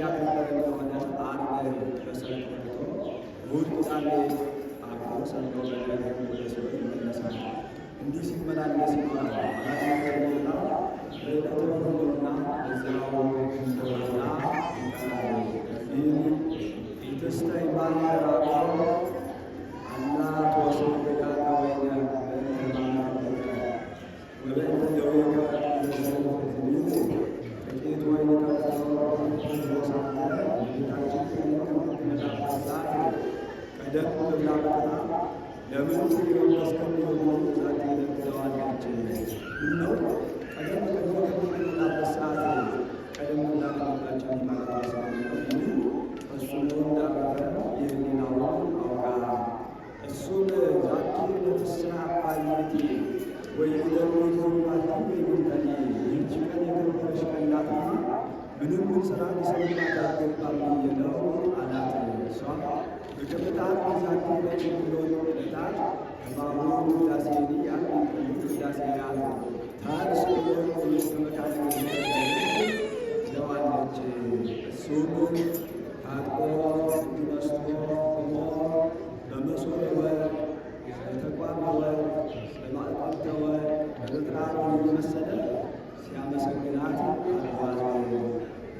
እያከበረ እንደሆነ ዓርብ በሰንበት ወጥቶ እሑድ ቅዳሜ አብሮ ሰንቶ ወደ ሲኦል ይመለሳል። እንዲህ ሲመላለስ ይኖራል። አላደረገውና በዕለተ እሑድና በዚያው እንደወጣ ይቀራል። ይህም ኢትስታይ ባሕረ አላ ተወስድ ዳጋ ወይነ ወበእንተ ደዌከ ጥቂት ወይን ሳለ ጌታችን ከመጣበት ሰዓት ቀደም ብላ መጥታ ለምን መስቀል የሆኑ ዛት ትለዋለች። ምነው ቀደም ከሚመጣበት ሰዓት ቀደም ብላ ከመጣችን ማለት ነው። እሱም እንዳረፈ የህሊናውን አውቃ እሱም ዛቲ ለትስራ አባይቲ ወይ ደግሞ ይሆናል ይሆናል ይህች ቀን የከበረች ቀን ናትና ምንም ስራ ሊሰሩላት አይገባም ብዬው አላት። እሷም በገበታን ዛቲ ለችግሮን ዕለታት ከማሁኑ ውዳሴኒ አንድ ውዳሴ ያለ ታርስ ወይስ በመካከል ለዋለች። እሱም ታጥቆ እንዲመስቶ ቆሞ በመሶበ ወርቅ በተቋመ ወርቅ በማዕጠንተ ወርቅ በዕጣን እየመሰለ ሲያመሰግናት አልዋለ።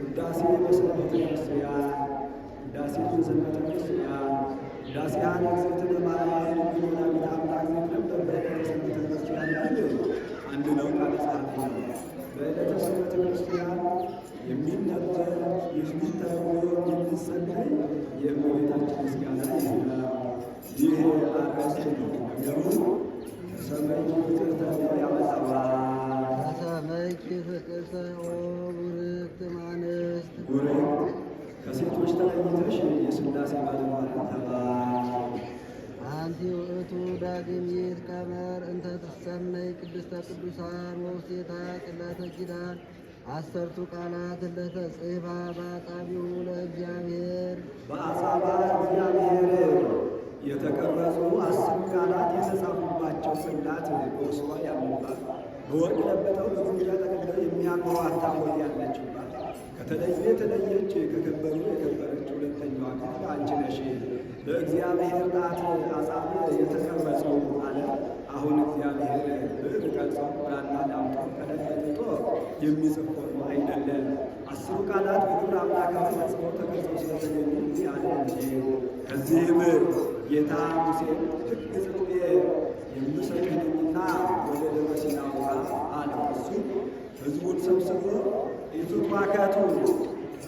ውዳሴ በሰንበተ ክርስቲያን ውዳሴ በሰንበተ ክርስቲያን ውዳሴያን እግዝእትነ ማርያም ወላዲተ አምላክ ነበር። በዕለተ ሰንበተ ክርስቲያን ግን አንድ ነው ማለት ነው። በዕለተ ሰንበተ ክርስቲያን የሚነበብ የሚተረጎም የሚጸለይ የእመቤታችን ምስጋና ይሆናል። ይህ አርዕስት ነው። ነገሩ ከሰማይ ፍቅርተ ያመጣዋል። ከሰማይኪ ፍቅርተ ቡርክት እምአንስት ቡርክት ከሴቶች ተለይተሽ የሥላሴ ባለሟል ተባልሽ። አንቲ ውእቱ ዳግሚት ቀመር እንተ ትሰመይ ቅድስተ ቅዱሳን ወውስቴታ ጽላተ ኪዳን አሰርቱ ቃላት ለተጽሕፋ በአጻብዑ ለእግዚአብሔር በአጻብዐ እግዚአብሔር የተቀረጹ 10 ቃላት የተጻፉባቸው ጽላት በውስጧ ያሉባት በወርቅ ለብጠው በግምጃ ተቀብለው የሚያምሯት ታቦት ያለችባት ከተለየ የተለየች ከከበሩ የከበረች ሁለተኛዋ ክፍል አንቺ ነሽ። በእግዚአብሔር ጣት አጻብዕ የተቀረጹ አለ። አሁን እግዚአብሔር ብዕር ቀርጾ ብራና ዳምጦ ቀለም ለጥጦ የሚጽፍ ሆኖ አይደለም። 10 ቃላት በግብረ አምላካዊ ተጽፈው ተቀርጸው ስለተገኙ እንዲህ አለ እንጂ። ከዚህም ጌታ ሙሴን ሕግ ጽፌ የምሰጥህንና ወደ ደብረ ሲና ውጣ አለው። እሱ ሕዝቡን ሰብስቦ ኢትትዋከቱ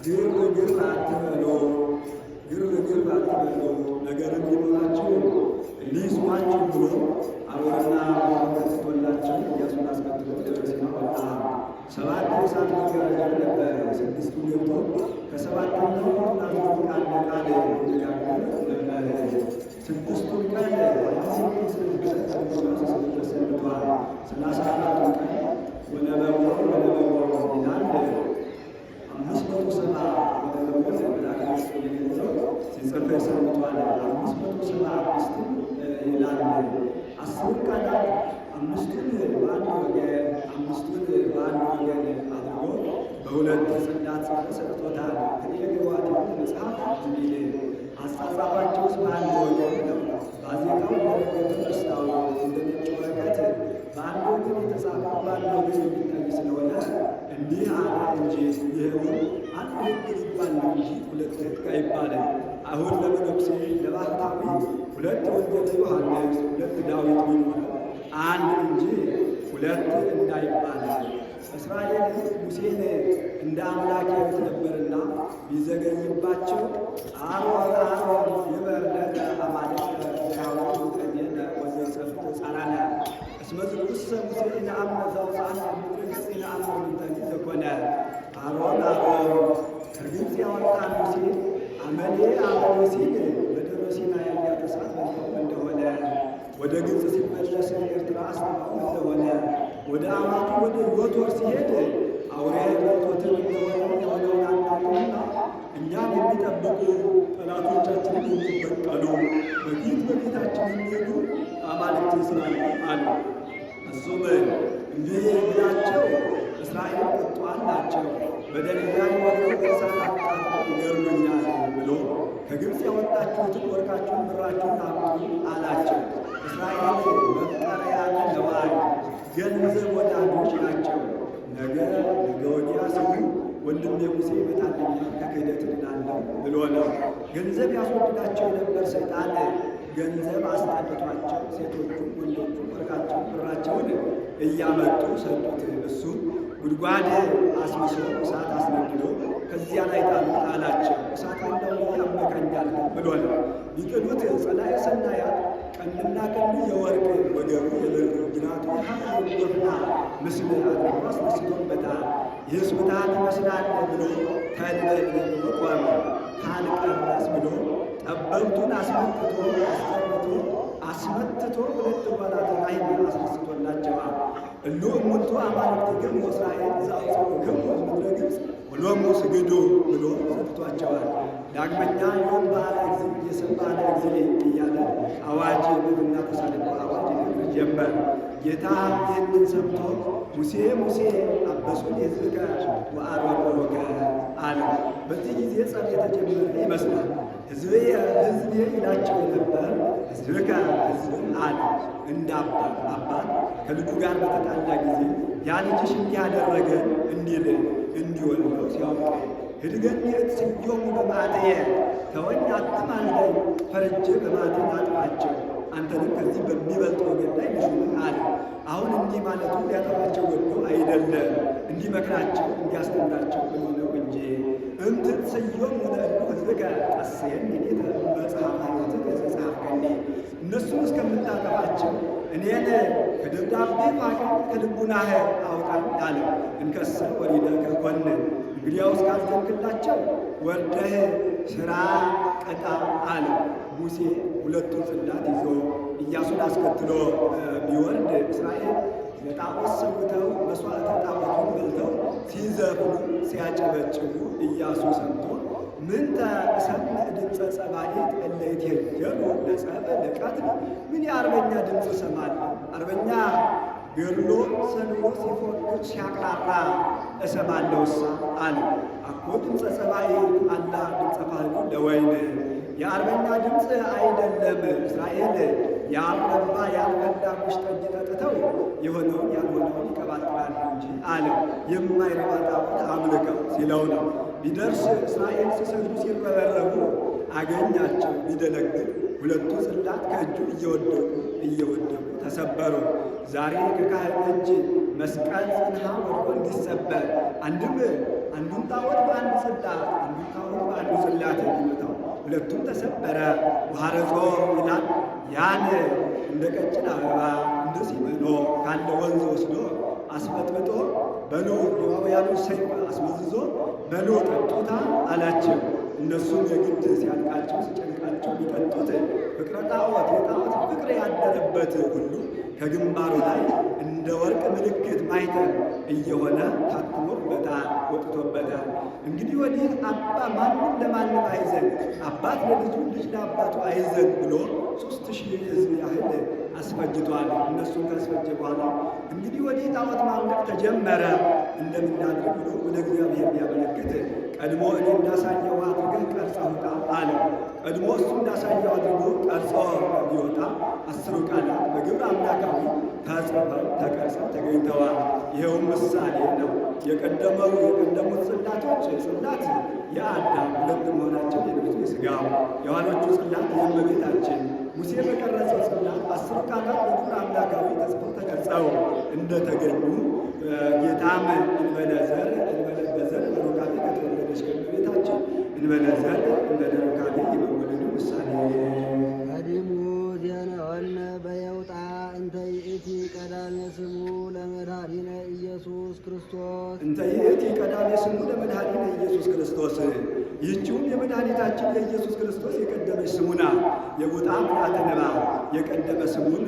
ግርግር አትበሉ፣ ግርግር አትበሉ፣ ነገርም ቢኖራችሁ ሊስሟችሁ ብሎ አሮንና ተሰጥቶላቸው ኢያሱን አስከትሎ ደብረ ሲና ወጣ። 7 የእሳት መጋረጃ ነበር። 6ቱ ገብቶ ከሰባተኛው ናዝሩ ቃል በቃል ይነጋገር ነበር። 6ቱን ቀን ተሰንብቷል። 34ቱን ቀን ወነበቦ ይላል። 570 ወነበቦ መላእክት ሲጽፍ ሰንብቷል። 575 ይላል። 10 ቃላት 5ቱን በአንድ ወገን 5ቱን በአንድ ወገን አድርጎ በሁለት ጽላት ሰጥቶታል። ከየግዋት መጽሐፍ እንዲል አጻጻፋቸውስ በአንድ ወገን ነው። ጋዜጣው እንደነገቱ መስታወት እንደ ነጭ ወረቀት በአንድ ወገን የተጻፈው በአንድ ወገን የሚታይ ስለሆነ እንዲህ አለ እንጂ ይህም አንድ ሕግ ይባል ነው እንጂ 2 ሕግ አይባልም። አሁን ለመነኩሴ ለባሕታዊ 2 ወንጌለ ዮሐንስ 2 ዳዊት ቢኖር አንድ እንጂ 2 እንዳይባል። እስራኤል ሙሴን እንደ አምላክ ያዩት ነበርና ቢዘገይባቸው አሮን ይበር ለነ አማልክተ ያውቁ ቀኘነ ወዘጸፍቶ ጻራነ እስመ ዝኩሰ ሙሴ ነአምነ ዘአውፃእነ እምግብፅ ነአምነ ምንተኒ ዘኮነ። አሮን ከግብፅ ያወጣን ሙሴ አመሌ ሲል በደብረ ሲና ያያት እሳት በልተው እንደሆነ ወደ ግብፅ ሲመለስ ኤርትራ አስጠፋው እንደሆነ ወደ አማቱ ወደ ዮቶር ሲሄድ አውሬ ዮቶትን የሆነውን አናውቅምና እኛን የሚጠብቁ ጠላቶቻችንን የሚበቀሉ በፊታችን የሚሄዱ አማልክት ስላሉ አሉ። እሱም እንዲህ ብላቸው እስራኤል ቁጡዓን ናቸው፣ በደንጋይ ወግረው በእሳት አቃጥለው ይገድሉኛል ብሎ ከግብፅ ያወጣችሁትን ወርቃችሁን ብራችሁን አምጡ አላቸው። እስራኤል መጠሪያነ ነዋይ ገንዘብ ወዳጆች ናቸው። ነገ ወዲያ ሲሉ ወንድሜ ሙሴ ይመጣልኛል ከክህደት እድናለሁ ብሎ ነው። ገንዘብ ያስወድዳቸው የነበር ሰይጣን ገንዘብ አስጠጥቷቸው ሴቶቹም ወንዶቹም ወርቃቸውን ብራቸውን እያመጡ ሰጡት። እሱም ጉድጓድ አስምሶ እሳት አስነድዶ ከዚያ ላይ ጣሉት አላቸው። እሳት አንዳው ያመካኛል ብሎ ነው። ቢጥሉት ጸላዔ ሰናያት ቀንድና ቀንዱ የወርቅ ወገቡ የብር ጅራቱ የሐርና ምስል አድርጎ አስነስቶበታል። ይህስ ምትሃት ይመስላል ብሎ ተልበል ቆመ። ካልቀረስ ብሎ ጠበብቱን አስመትቶ ሁለት ጓላት ላይ አስነስቶላቸዋል። እሉ እሙንቱ አማልክቲክሙ እስራኤል ዘአውፅኡክሙ እምድረ ግብፅ ወሎሙ ስግዱ ብሎ ሰጥቷቸዋል። ዳግመኛ ዮም በዓለ እግዚእ የስም በዓለ እግዚእ እያለ አዋጅ ብሉና ተሳልቆ አዋጅ ነግር ጀመር። ጌታ ይህንን ሰምቶ ሙሴ ሙሴ አበሱን ሕዝብከ ወአርወቅሁከ አለ። በዚህ ጊዜ ጸብ የተጀመረ ይመስላል። ሕዝቤ ይላቸው የነበር ሕዝብከ ሕዝብን አለ። እንደ አባት ከልጁ ጋር በተጣላ ጊዜ ያ ልጅሽ እንዲህ አደረገ እንዲወልደው ሲያውቅ ህድገኒ እትስዮሙ በማዕተየ ተወኝ አትማልደኝ ፈርጄ በማዕተን አጥፋቸው አንተንም ከዚህ በሚበልጥ ወገን ላይ ልሹም አለ። አሁን እንዲህ ማለቱ ሊያጠፋቸው ወዶ አይደለም፣ እንዲመክራቸው እንዲያስተምራቸው ብሎ ነው እንጂ እምትትስዮሙ ለእሉ ሕዝብከ ቀስየኒ ኔተ መጽሐፈ ሕይወትከ ዘጸሐፍከኒ እነሱን እስከምታጠፋቸው እኔን ከደብዳቤ ፋቅን ከልቡናህ አውጣኝ አለ። እንከሰ ወሪደከ ኮንን እንግዲያውስ ካልተንክላቸው ወርደህ ሥራ ቀጣ አለ። ሙሴ ሁለቱን ጽላት ይዞ ኢያሱን አስከትሎ ቢወርድ እስራኤል ለጣዖት ሰውተው መሥዋዕተ ጣዖቱን በልተው ሲዘፍኑ ሲያጨበጭቡ ኢያሱ ሰምቶ ምንተ እሰምዕ ድምፀ ጸባኢት እለ ይትሄጀሉ ለጸብ ለቀትል ምን የአርበኛ ድምፅ እሰማለሁ? አርበኛ ገድሎ ሰልፎ ሲፎክር ሲያቅራራ እሰማለሁሳ አለ። አኮ ድምፀ ጸባኢት አላ ድምፀ ፋሕሉ ለወይን የአርበኛ ድምፅ አይደለም። እስራኤል ያልረባ ያልፈላ ሙሽ ጠጅ ጠጥተው የሆነውን ያልሆነውን ይቀባጥራሉ እንጂ አለ። የማይረባ ጣዖት አምልከው ሲለው ነው። ቢደርስ እስራኤል ሲሰግዱ ሲረበረቡ አገኛቸው። ቢደነግጥ ሁለቱ ጽላት ከእጁ እየወደቁ ተሰበሩ። ዛሬ ከካህን እጅ መስቀል ጽንሐ ወድቆ እንዲሰበር አንዱን ጣዖት በአንዱ ጽላት አንዱን ጣዖት በአንዱ ጽላት የሚመታው ሁለቱም ተሰበረ። ወሐረጾ ይላል ያን እንደ ቀጭን አበባ እንደ ሲመኖ ካለ ወንዝ ወስዶ አስመጥምጦ በሉ ሌዋውያኑ ሰይፍ አስመዝዞ በሉ ጠጡታ አላቸው። እነሱም የግድ ሲያልቃቸው ሲጨንቃቸው ቢጠጡት ፍቅረ ጣዖት የጣዖት ፍቅር ያደረበት ሁሉ ከግንባሩ ላይ እንደ ወርቅ ምልክት ማይተም እየሆነ ታትሞበታል፣ ወጥቶበታል። እንግዲህ ወዲህ አባ ማንም ለማንም አይዘን፣ አባት ለልጁ ልጅ ለአባቱ አይዘን ብሎ 3000 ሕዝብ ያህል አስፈጅቷል። እነሱን ካስፈጀ በኋላ እንግዲህ ወዲህ ጣዖት ማምለክ ተጀመረ። እንደምናድርግ ብሎ ወደ እግዚአብሔር ቢያመለክት ቀድሞ እኔ እንዳሳየው አድርገህ ቀርጸህ ውጣ አለ። ቀድሞ እሱ እንዳሳየው አድርጎ ቀርጾ ቢወጣ 10 ቃላት በግብረ አምላካዊ ተቀርጸው ተገኝተዋል። ይኸውም ምሳሌ ነው። የቀደሙት ጽላቶች ጽላት የአዳም 2 መሆናቸው የነፍሱ የሥጋው፣ የኋሎቹ ጽላት የእመቤታችን ሙሴ በቀረጸው ጽላት 10 ቃላት በግብረ አምላካዊ ተጽፈው ተቀርጸው እንደተገኙ ጌታም እንበለ ዘር በሩካቤ ከተወለደች ከእመቤታችን እንበለ ዘር እንበለ ሩካቤ የመወለዱ ምሳሌ ቀዲሙ ዜናወነ በየውጣ እንተ ይእቲ ቀዳሜ ስሙ ለመድኃኒነ ኢየሱስ ክርስቶስ እንተ ይእቲ ቀዳሜ ስሙ ለመድኃኒነ ኢየሱስ ክርስቶስ ይህችውም የመድኃኒታችን የኢየሱስ ክርስቶስ የቀደመች ስሙና የውጣ ምልአተ ነባ የቀደመ ስሙን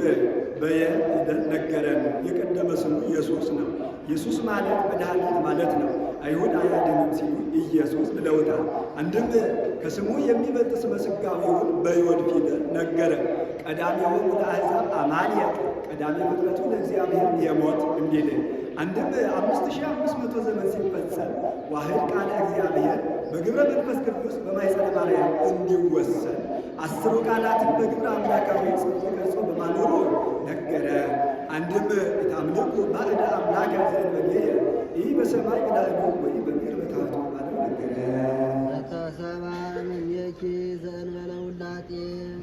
በየሂደት ነገረን። የቀደመ ስሙ ኢየሱስ ነው። ኢየሱስ ማለት መድኃኒት ማለት ነው። አይሁድ አያድንም ሲሉ ኢየሱስ ብለውታል። አንድም ከስሙ የሚበልጥ ስመ ሥጋዌውን በዮድ ፊደል ነገረ። ቀዳሜው ለአሕዛብ አማልየ ቀዳሚ ፍጥረቱ ለእግዚአብሔር የሞት እንዲል አንድም 5500 ዘመን ሲፈጸም ዋህድ ቃለ እግዚአብሔር በግብረ መንፈስ ቅዱስ በማኅፀነ ማርያም እንዲወሰን 10 ቃላትን በግብረ አምላካዊ ጽንሰ ቀርጾ በማኖሩ ነገረ። አንድም የታምልኩ ባዕደ አምላከ ዘእንበሌየ ይህ በሰማይ ላዕሉ ወይ በምድር በታሕቱ ባለው ነገረ። ዘተሰብአ እምኔኪ ዘእንበለ ውላጤ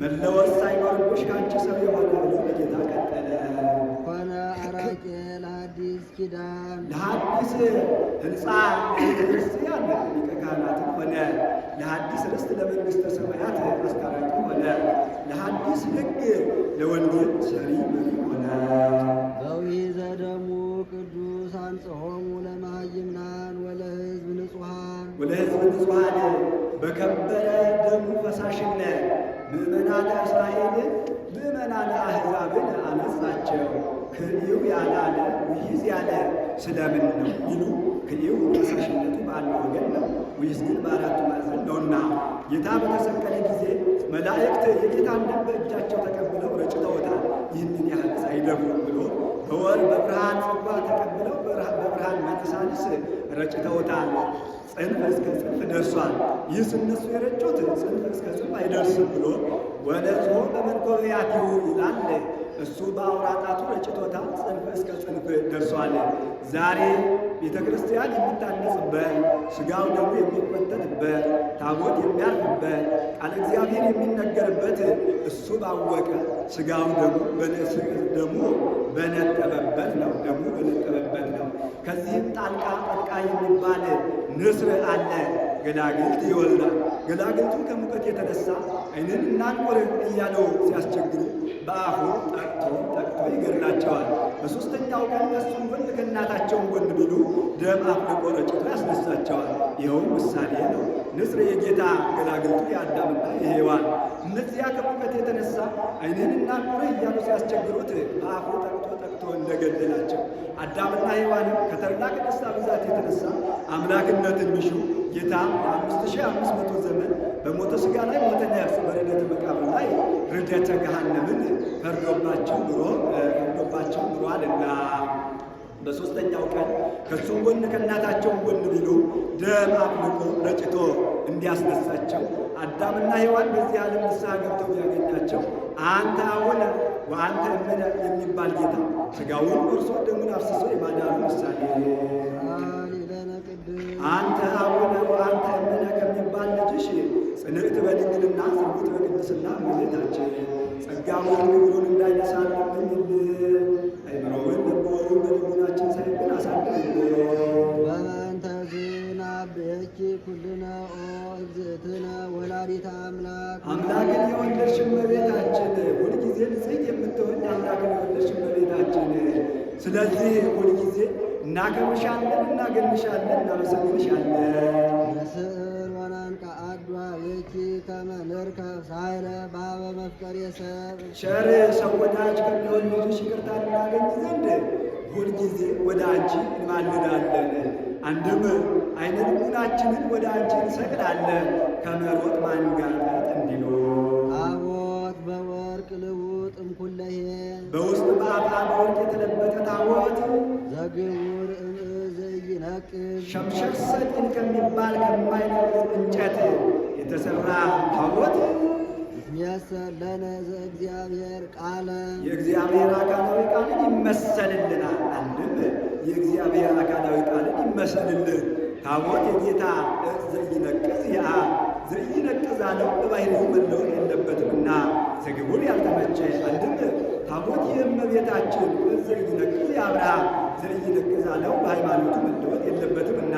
መለወጥ ሳይኖርብሽ ከአንቺ ሰው የሆነ ብሎ በጌታ ቀጠለ። ኮነ አራቄ ለሐዲስ ኪዳን ለሐዲስ ሕንፃ ቤተ ክርስቲያን ሊቀ ካህናትን ሆነ። ለሐዲስ ርስት ለመንግሥተ ሰማያት አስታራቂ ሆነ። ለሐዲስ ሕግ ለወንጌል ሰሪ መሪ ሆነ። በውሒዘ ደሙ ቅዱስ አንጽሖሙ ለመሃይምናን ወለሕዝብ ንጹሐን ወለሕዝብ ንጹሐን በከበረ ደሙ ፈሳሽነት ምእመናነ እስራኤል ምእመናነ አሕዛብን አነጻቸው። ክልዩ ያላለ ውይዝ ያለ ስለምን ነው ይሉ ክልዩ ፈሳሽነቱ በአንድ ወገን ነው፣ ውይዝ ግን በአራቱ ማዕዘን ነውና ጌታ በተሰቀለ ጊዜ መላእክት የጌታን ደም በእጃቸው ተቀብለው ረጭተውታል። ይህንን ያህል ሳይደፍሩ ብሎ በወር በብርሃን ጽዋ ተቀብለው በብርሃን መነሳንስ ረጭተውታል። ጽንፍ እስከ ጽንፍ ደርሷል። ይህስ እነሱ የረጩት ጽንፍ እስከ ጽንፍ አይደርስም ብሎ ወነዞ በመንኰራኩሩ ይላል። እሱ በአውራ ጣቱ ረጭቶታል። ጽንፍ እስከ ጽንፍ ደርሷል። ዛሬ ቤተ ክርስቲያን የሚታነጽበት፣ ሥጋው ደግሞ የሚፈተትበት፣ ታቦት የሚያርፍበት፣ ቃለ እግዚአብሔር የሚነገርበት እሱ ባወቀ ሥጋው ደግሞ በነጠበበት ነው። ደግሞ በነጠበበት ነው። ከዚህም ጣልቃ ጠልቃ የሚባል ንስር አለ። ገላግልት ይወልዳል። ገላግልቱ ከሙቀት የተነሳ ዓይንን እናንቆር እያለው ሲያስቸግሩ በአፉ ጠቅቶ ይገድላቸዋል። በሦስተኛው ቀን ከእሱም ጎን ከእናታቸውን ጎን ቢሉ ደም አፍልቆ ረጭቶ ያስነሳቸዋል። ይኸውም ምሳሌ ነው። ንስር የጌታ ገላግልቱ የአዳምና የሔዋን እነዚያ ከሙቀት የተነሳ ዓይንን እናንቆር እያሉ ሲያስቸግሩት በአፉ ጠቅቶ እንደገደላቸው አዳምና ሔዋንም ከተድላ ደስታ ብዛት የተነሳ አምላክነትን ቢሹ ጌታ የ5500 ዘመን በሞተ ሥጋ ላይ ሞተ ነፍስ በርደተ መቃብር ላይ ርደተ ገሃነምን ፈርዶባቸው ኑሯልና በሦስተኛው ቀን ከእሱም ጎን ከእናታቸውን ጎን ቢሉ ደም አፍልቆ ረጭቶ እንዲያስነሳቸው አዳምና ሔዋን በዚህ ዓለም ንስሐ ገብተው ቢያገኛቸው አንተ አቡነ ወአንተ እምነ የሚባል ጌታ ሥጋውን ቆርሶ ደሙን አፍስሶ የማዳኑ ምሳሌ አንተ አቡነ ወአንተ እምነ ከሚባል ልጅሽ ጽንዕት በድንግልና ስርጉት በቅድስና እመቤታችን ጸጋውን ክብሩን እንዳይነሳን ለምኝልን። አይምሮውን ልቦውን በልቡናችን ሳይብን አሳድርልን። በእንተ ዝናብየኪ ኩልነ ኦ እግዝእትነ ወላዲተ አምላክ አምላክን የወለድሽ እመቤታችን ሁልጊዜ ንጽሕት የምትሆን አምላክን የወለድሽ እመቤታችን ስለዚህ ሁልጊዜ እናከብርሻለን፣ እናገንሻለን፣ እናመሰግንሻለን። ንስዕር ወናንቀዓዱ ኀቤኪ ከመ ንርከብ ሳይረ በኀበ መፍቀሬ ሰብ ቸር ሰው ወዳጅ ከሚሆን ልጅሽ ይቅርታ እናገኝ ዘንድ ሁልጊዜ ወደ አንቺ እንማልዳለን። አንድም ዓይነ ልቡናችንን ወደ አንቺ እንሰቅላለን። ከመሮጥ ማንጋጠጥ እንዲሉ ታቦት በወርቅ ልውጥ እምኩለሄ በውስጥ በአፋ በወርቅ የተለበጠ ታቦት ዘግቡር እምእዝ ይነቅዝ ሸምሸር ሰጢን ከሚባል ከማይነቅዝ እንጨት የተሠራ ታቦት ይትሜሰል ለነ ዘእግዚአብሔር ቃለ የእግዚአብሔር አካላዊ ቃልን ይመሰልልናል። አንድም የእግዚአብሔር አካላዊ ቃልን ይመሰልልን። ታቦት የጌታ ዘይነቅዝ የአብ ዘይነቅዝ አለው በባሕርዩ መለወጥ የለበትምና ዘግቡር ያልተመቸ አንድም ታቦት የእመቤታችን ዘይነቅዝ የአብርሃም ዘይነቅዝ አለው በሃይማኖቱ መለወጥ የለበትምና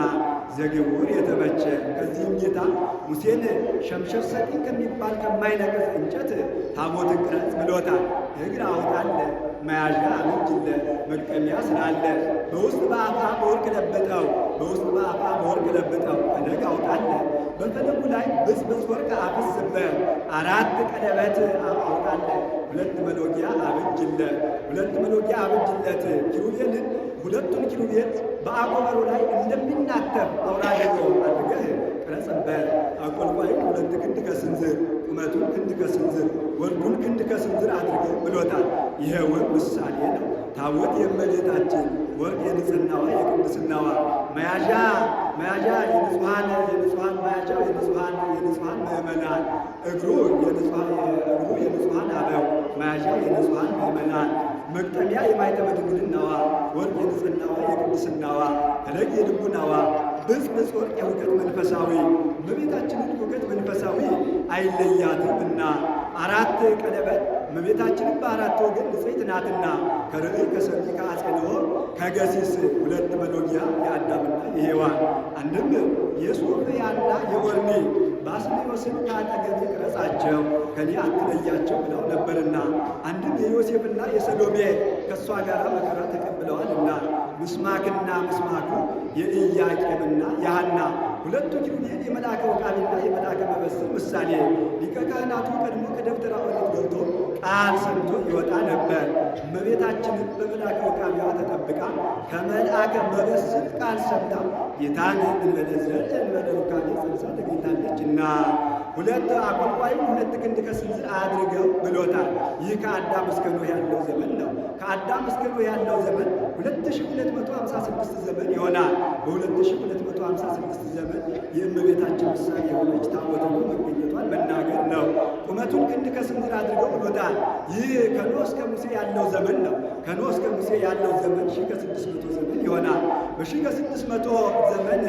ዘግቡር የተመቸ። ከዚህም ጌታ ሙሴን ሸምሸር ሰጢን ከሚባል ከማይነቅዝ እንጨት ታቦትን ቅረጽ ብሎታል። እግር አውጣለ መያዣ አበጅለ መቀሚያ ስራለ በውስጥ በአፋ በወርቅ ለብጠው ፈለግ አውጣለ በፈለጉ ላይ ብዝብዝ ወርቅ አፍስበት 4 ቀለበት አውጣለ 2 መሎጊያ አበጅለት ኪሩቤልን 2ቱን ኪሩቤል በአጎበሩ ላይ እንደሚናተብ አውራ ዶሮ አድርገህ ቅረጽ በአቆልቋይም 2 ክንድ ከስንዝር ቁመቱን ክንድ ከስንዝር ወርዱን ክንድ ከስንዝር አድርገው ብሎታል። ይኸውም ምሳሌ ነው። ታቦት የእመቤታችን ወርቅ የንጽሕናዋ የቅድስናዋ መያዣ የንጹሐን መያዣው የንጹሐን ምእመናን እግሩ የንጹሐን አበው መያዣው የንጹሐን ምእመናን መቅጠሚያ የማይተመ ድንግልናዋ ወርቅ የንጽሕናዋ የቅድስናዋ ፈለግ የልቡናዋ ብፅብፅ ወርቅ የእውቀት መንፈሳዊ እመቤታችንን እውቀት መንፈሳዊ አይለያትምና 4 ቀለበት እመቤታችንን በ4 ወገን ንጽሕት ናትና ከርዕይ ከሰሚ ከአጼንኦ ከገሲስ 2 መሎጊያ የአዳምና የሔዋን አንድም የሶፍያና የወርኒ ባስልዮስን ከአጠገቤ ቅረጻቸው ከኔ አትለያቸው ብለው ነበርና አንድም የዮሴፍና የሰሎሜ ከእሷ ጋር መከራ ተቀብለዋልና ምስማክና ምስማኩ የኢያቄምና የሐና 2 ኪሩቤል የመልአከ ወቃቢና የመልአከ መበስር ምሳሌ ሊቀ ካህናቱ ቀድሞ ከደብተራ ኦሪት ገብቶ ቃል ሰምቶ ይወጣ ነበር። እመቤታችንን በመልአከ ወቃቢዋ ተጠብቃ ከመልአከ መበስር ቃል ሰምታ ጌታን እንበለ ዘር እንበለ ሩካቤ ጸንሳ ተገኝታለችና 2 አቆልቋይም 2 ክንድ ከስንዝር አድርገው ብሎታል። ይህ ከአዳም እስከ ኖህ ያለው ዘመን ነው። ከአዳም እስከ ኖህ ያለው ዘመን 2256 ዘመን ይሆናል። በ2256 ዘመን የእመቤታችን ምሳሌ የሆነች ታቦተ መገኘቷን መናገር ነው። ቁመቱን ክንድ ከስንዝር አድርገው ብሎታል። ይህ ከኖህ እስከ ሙሴ ያለው ዘመን ነው። ከኖህ እስከ ሙሴ ያለው ዘመን 1600 ዘመን ይሆናል። በ1600 ዘመን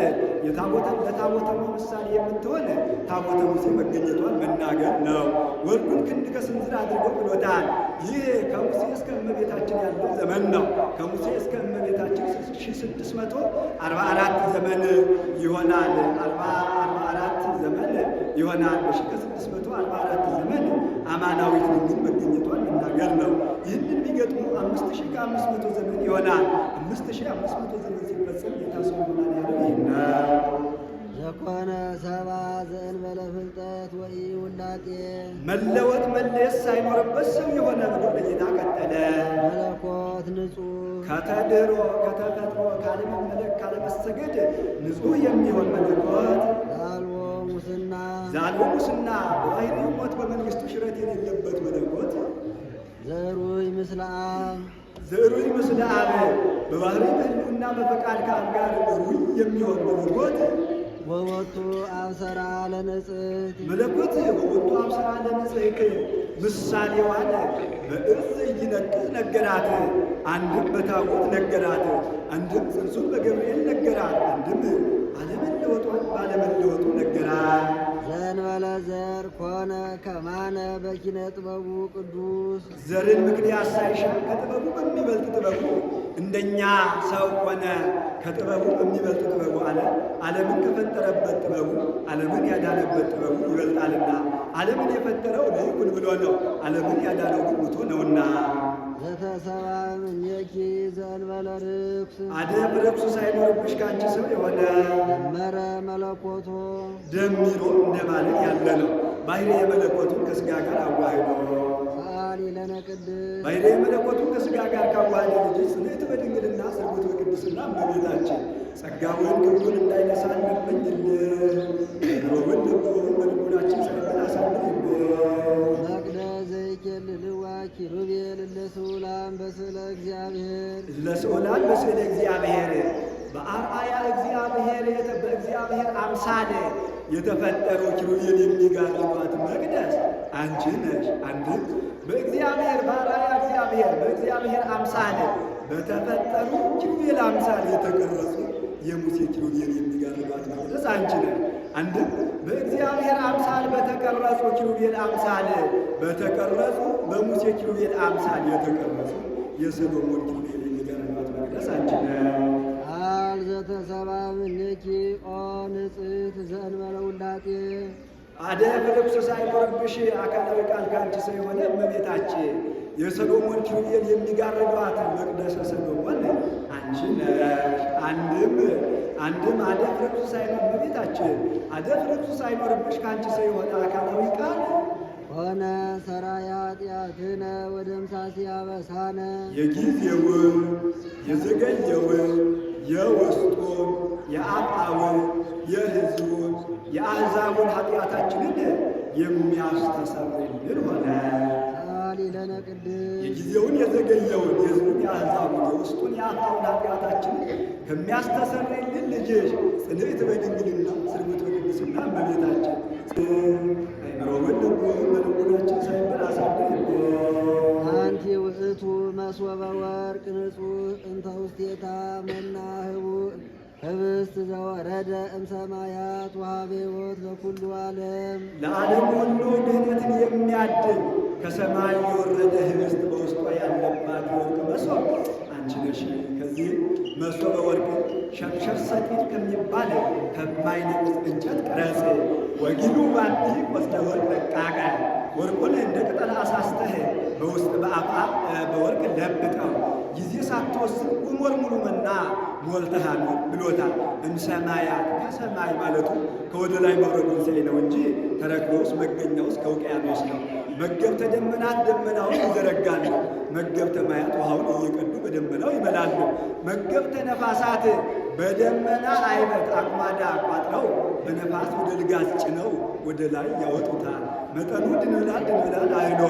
ለታቦተ ምሳሌ የምትሆን ታቦተ ሙሴ መገኘቷን መናገር ነው። ወርዱን ክንድ ከስንዝር አድርገው ብሎታል። ይህ ከሙሴ እስከ እመቤታችን ያለው ዘመን ነው። ከሙሴ እስከ እመቤታችን 1644 ዘመን ይሆናል። 44 ዘመን ይሆናል። በ1644 ዘመን አማናዊት ድንግል መገኘቷን መናገር ነው። ይህንን ቢገጥሙ 5500 ዘመን ይሆናል። 5500 ዘመን ሲፈጸም የታሰቡ ይሆናል ያለው ይህ ነው። ዘኮነ ሰባ ዘእንበለ ፍልጠት ወኢ ውላጤ መለወጥ መለየት ሳይኖርበት ሰው የሆነ ብሎ ለጌታ ቀጠለ። መለኮት ንጹሕ ከተድሮ ከተፈጥሮ ካለመመለክ ካለመሰገድ ንጹሕ የሚሆን መለኮት ዛልዎ ሙስና በባሕርዩ ሞት በመንግሥቱ ሽረት የሌለበት መለኮት ዘሩይ ምስለ አብ ዘሩይ ምስለ አብ በባሕርይ በሕልውና በፈቃድ ከአብ ጋር ሩይ የሚሆን መለኮት ወወቱ አብሰራ ለንጽሕት መለኮት ወወቱ አብሰራ ለንጽሕት ምሳሌዋን በእርዝ ይነቅዝ ነገራት። አንድም በታቦት ነገራት፣ አንድም ጽንሱን በገብርኤል ነገራት፣ አንድም አለመለወጧን ባለመለወጡ ነገራት። ዘእንበለ ዘር ኮነ ከማነ በኪነ ጥበቡ ቅዱስ ዘርን ምክንያት ሳይሻ ከጥበቡ በሚበልጥ ጥበቡ እንደኛ ሰው ሆነ። ከጥበቡ በሚበልጥ ጥበቡ አለ ዓለምን ከፈጠረበት ጥበቡ ዓለምን ያዳነበት ጥበቡ ይበልጣልና። ዓለምን የፈጠረው ለይኩን ብሎ ነው። ዓለምን ያዳነው ግን ሙቶ ነውና። ዘተሰባ እምኔኪ ዘእንበለ ርኩስ አደብ ርኩስ ሳይኖርብሽ ከአንቺ ሰው የሆነ ደመረ መለኮቶ ደሚሮ እንደማለት ያለ ነው። ባሕርየ መለኮቱን ከሥጋ ጋር አዋህዶ ሰአሊ ለነ ቅድስት ባሕርየ መለኮቱን ከሥጋ ጋር ካዋህደ ልጅ ጽንዕት በድንግልና ስርጉት በቅድስና እመቤታችን ጸጋውን ክብሩን እንዳይነሳን እንመኝልን። ሮብን ልቦውን በልቡናችን ሰርተን አሳልፍልን። መቅደስ ዘይኬልልዋ ኪሩቤል ለስዑላን በስእለ እግዚአብሔር ለስዑላን በስእለ እግዚአብሔር በአርአያ እግዚአብሔር በእግዚአብሔር አምሳል የተፈጠሩ ኪሩቤል የሚጋርዷት መቅደስ አንቺ ነሽ። አንድም በእግዚአብሔር በአርአያ እግዚአብሔር በእግዚአብሔር አምሳል በተፈጠሩ ኪሩቤል አምሳል የተቀረጹ የሙሴ ኪሩቤል የሚጋርዷት መቅደስ አንቺ ነሽ። አንድም በእግዚአብሔር አምሳል በተቀረጹ ኪሩቤል አምሳል በተቀረጹ በሙሴ ኪሩቤል አምሳል የተቀረጹ የሰሎሞን ኪሩቤል የሚጋርዷት መቅደስ አንቺ ነሽ። ቃል ዘተሰባ እምኔኪ ኦ ንጽሕት ዘእንበለ ውላጤ አደብ ርኩስ ሳይኖርብሽ አካላዊ ቃል ከአንቺ ሰው የሆነ እመቤታችን የሰሎሞን ኪሩቤል የሚጋርዷት መቅደሰ ሰሎሞን አንቺ ነሽ። አንድም አደብ ርኩስ ሳይኖር እመቤታችን አደብ ርኩስ ሳይኖርብሽ ከአንቺ ሰው የሆነ አካላዊ ቃል ሆነ ሰራያ ኃጢአትነ ወደምሳሴ አበሳነ የጊዜውን የዘገየውን የውስጡን የአጣውን የሕዝቡን የአሕዛቡን ኃጢአታችንን የሚያስተሰርይልን ሆነ። ሊለነ ቅድስ የጊዜውን የዘገየውን የሕዝቡን የአሕዛቡን የውስጡን የአጣውን ኃጢአታችንን ከሚያስተሰርይልን ልጅሽ ጽንዕት በድንግልና ስርጉት በቅድስና እመቤታችን አይምሮውን በልቡናችን ሳይበር አሳድርብን። አንቲ ውእቱ መሶበ ወርቅ ንጹሕ እንተ ውስቴታ መና ህቡእ ህብስት ዘወረደ እምሰማያት ወሀበ ሕይወት ለኩሉ ዓለም ለዓለም ሁሉ ድኅነትን የሚያድል ከሰማይ የወረደ ህብስት በውስጧ ያለባት የወርቅ መሶብ አንቺ ነሽ። ከዚህ መሶበ ወርቅ ሸምሸር ሰቂት ከሚባል ከማይነቅዝ እንጨት ቅረጽ። ወጊሉ ባቲ ወስደ ወርቅ ረቃቀ ወርቁን እንደ ቅጠል አሳስተህ በውስጥ በአፋ በወርቅ ለብጠው ጊዜ ሳትወስን ጉሞር ሙሉ መና ሞልተሃል ብሎታል። እምሰማያት ከሰማይ ማለቱ ከወደ ላይ መውረዱን ሳይ ነው እንጂ ተረክቦውስ መገኛውስ ከውቅያኖስ ነው። መገብተ ደመናት ደመናውን ይዘረጋሉ። መገብተ ማያት ውሃውን እየቀዱ በደመናው ይመላሉ። መገብተ ነፋሳት በደመና አይበት አቁማዳ ቋጥረው በነፋስ ወደ ልጋስ ጭነው ወደ ላይ ያወጡታል። መጠኑ ድንብላል አይሎ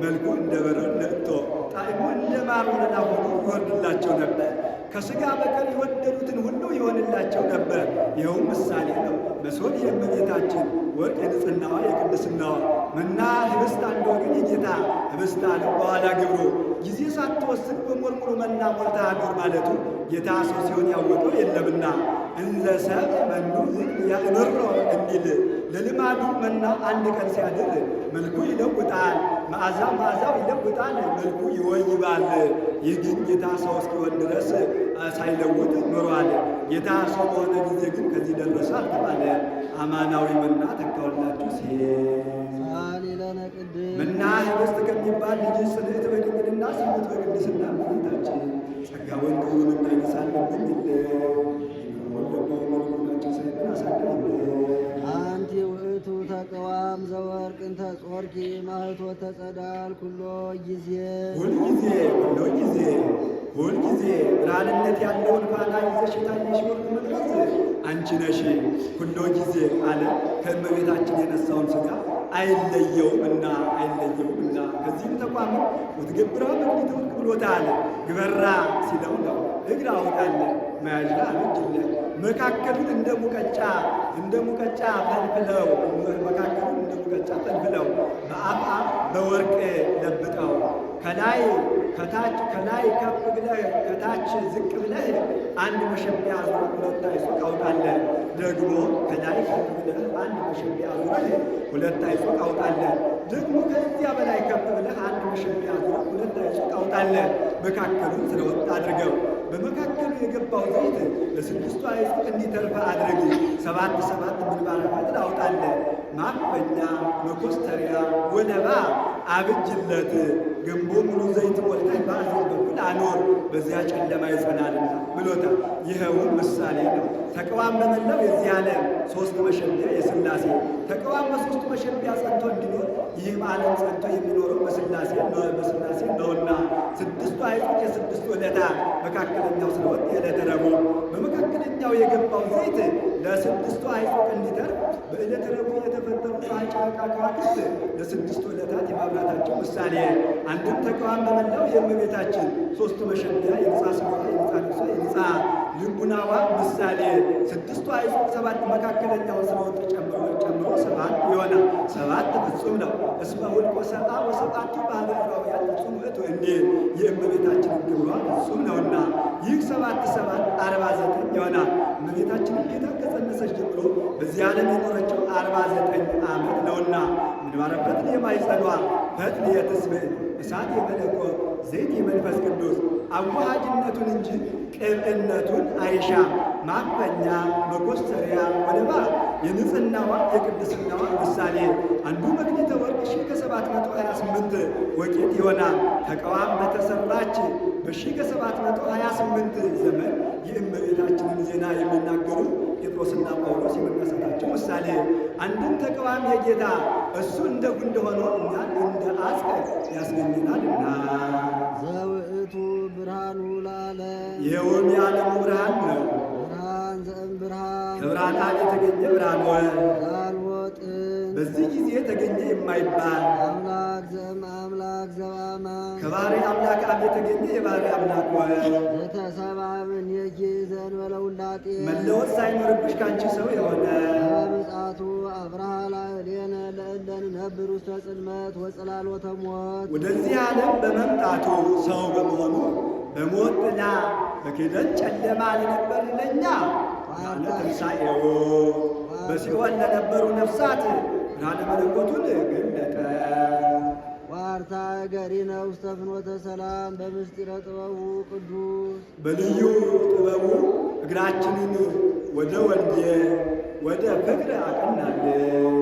መልኩ እንደ በረድ ነጥቶ ጣዕሙ እንደ ማር ወለላ ሆኖ ይወርድላቸው ነበር። ከሥጋ በቀር የወደዱትን ሁሉ ይሆንላቸው ነበር። ይኸውም ምሳሌ ነው። መሶብ የእመቤታችን ወርቅ የንጽሕናዋ የቅድስናዋ መና ህብስት አንድ ወገን የጌታ ህብስት አለው በኋላ ግብሩ ጊዜ ሳትወስን በሞልሙሉ መና ሞልታ አኑር ማለቱ ጌታ ሰው ሲሆን ያወቀው የለምና እንዘ ሰብእ መኑ ዝግ ያእምሮ እንዲል ለልማዱ መና አንድ ቀን ሲያድር መልኩ ይለውጣል፣ መዓዛው ይለውጣል፣ መልኩ ይወይባል። ይህ ግን ጌታ ሰው እስኪሆን ድረስ ሳይለውጥ ኖሯል። ጌታ ሰው በሆነ ጊዜ ግን ከዚህ ደረሰ አልተባለ። አማናዊ መና ተካውላችሁ ሲል ሊለነ ቅድስ መና ህብስት ከሚባል ልጅ ጽንዕት በድንግልና ስርጉት በቅድስና እመቤታችን ጸጋውን ክብሩን እንዳይነሳለብን ወለባችን ሳይሆን አሳድርብን። አንቲ ውእቱ ተቀዋም ዘወርቅ እንተ ጾርኪ ማኅቶተ ጸዳል ኩሎ ጊዜ ሁልጊዜ ብርሃንነት ያለውን ፋና ይዘሽ የታየሽ ወርቅ መቅረዝ አንቺ ነሽ። ኩሎ ጊዜ አለ ከእመቤታችን የነሳውን ሥጋ አይለየውምና ከዚህም ተቋም ወትገብራ መክሊተ ወርቅ ብሎታል። ግበራ ሲለው ነው እግር አውጣለ መያዣ አበጅለ መካከሉን እንደ ሙቀጫ ፈልፍለው በአፋ በወርቅ ለብጠው ከላይ ከፍ ብለህ ከታች ዝቅ ብለህ አንድ መሸቢያ አዙረህ ሁለት አይሶቅ አውጣለህ። ደግሞ ከላይ ከፍ ብለህ አንድ መሸቢያ አዙረህ ሁለት አይሶቅ አውጣለህ። ደግሞ ከዚያ በላይ ከፍ ብለህ አንድ መሸቢያ አዙረህ ሁለት አይሶቅ አውጣለህ። መካከሉን ስለወጥ አድርገው በመካከሉ የገባው ዘይት ለስድስቱ አይሶቅ እንዲተርፍ አድርግ። ሰባት ምንባረ ፈትል አውጣለህ። ማፈኛ መኮስተሪያ ወለባ አብጅለት። ገንቦ ሙሉ ዘይት ሞልተህ በአዘን በኩል አኖር፣ በዚያ ጨለማ ይጸናልና ብሎታል። ይኸውም ምሳሌ ነው። ተቀዋም በመላው የዚህ ዓለም ሦስት መሸቢያ የሥላሴ ተቀዋም በሦስቱ መሸቢያ ጸንቶ እንዲኖር ይህም ዓለም ጸንቶ የሚኖረው በሥላሴ ነውና ስድስቱ አይጦች የስድስቱ ዕለታት መካከለኛው ስለወጥ የዕለተ ረቡዕ በመካከለኛው የገባው ዘይት ለስድስቱ አይጦች እንዲተርፍ በዕለተ ረቡዕ የተፈጠሩ ፀሐይ፣ ጨረቃ፣ ከዋክብት ለስድስቱ ዕለታት የማብራታቸው ምሳሌ አንድም ተቀዋም በመላው የእመቤታችን ሦስቱ መሸቢያ የንጻ ሥጋዋ የንጻ ነፍሷ የንጻ ልቡናዋ ምሳሌ ስድስቱ አይጾም ሰባት መካከለኛውን ስለወጥ ጨምሮ ሰባት ይሆናል። ሰባት ፍጹም ነው። እስመ ሁልቆ ሰብአ ወሰብአቱ ባህላውያን ፍጹም ውእቱ እንዲል የእመቤታችንን ግብሯ ፍጹም ነውና ይህ 49 ይሆናል። እመቤታችንን ጌታ ከጸነሰች ጀምሮ በዚህ ዓለም የኖረችው 49 ዓመት ነውና ምንባረ ፈትል የማይጸኗ ፈትል የትስብእት እሳት የመለኮት ዘይት የመንፈስ ቅዱስ አዋሃጅነቱን እንጂ ቅብዕነቱን አይሻም። ማፈኛ መኮስተሪያ ወለባ የንጽሕናዋ የቅድስናዋ ምሳሌ አንዱ መክሊተ ወርቅ 1728 ወቄት ይሆናል። ተቀዋም በተሰራች በ728 ዘመን የእመቤታችንን ዜና የሚናገሩ ጴጥሮስና ጳውሎስ የመነሳታቸው ምሳሌ አንድም ተቃዋሚ የጌታ እሱ እንደ ጉንድ ሆኖ እኛን እንደ አጽቅ ያስገኘናልና ዘውእቱ ብርሃኑ ለዓለም ይኸውም የዓለሙ ብርሃን ነው። ብርሃን ዘእም ብርሃን ከብርሃን የተገኘ ብርሃን ሆነ። ዛልዎ ጥንት በዚህ ጊዜ ተገኘ የማይባል አምላክ ዘእም አምላክ ዘበአማን ከባሕርይ አምላክ አብ የተገኘ የባሕርይ አምላክ ሆነ። ዘተሰብአ እምኔኪ ዘእንበለ ውላጤ መለወጥ ሳይኖርብሽ ካንቺ ሰው የሆነ በምጽአቱ አብርሃ ላዕሌነ ለእለ ንነብር ውስተ ጽልመት ወጽላሎተ ሞት ወደዚህ ዓለም በመምጣቱ ሰው በመሆኑ በሞት ጥላ በክህደት ጨለማ ለነበር ለእኛ ብርሃነ ትንሣኤው በሲኦል ለነበሩ ነፍሳት ብርሃነ መለኮቱን ገለጠ። ዋርታ ገሪነ ውስተ ፍኖተ ሰላም በምስጢረ ጥበቡ ቅዱስ በልዩ ጥበቡ እግራችንን ወደ ወንጌል ወደ ፍቅር አቀናለን።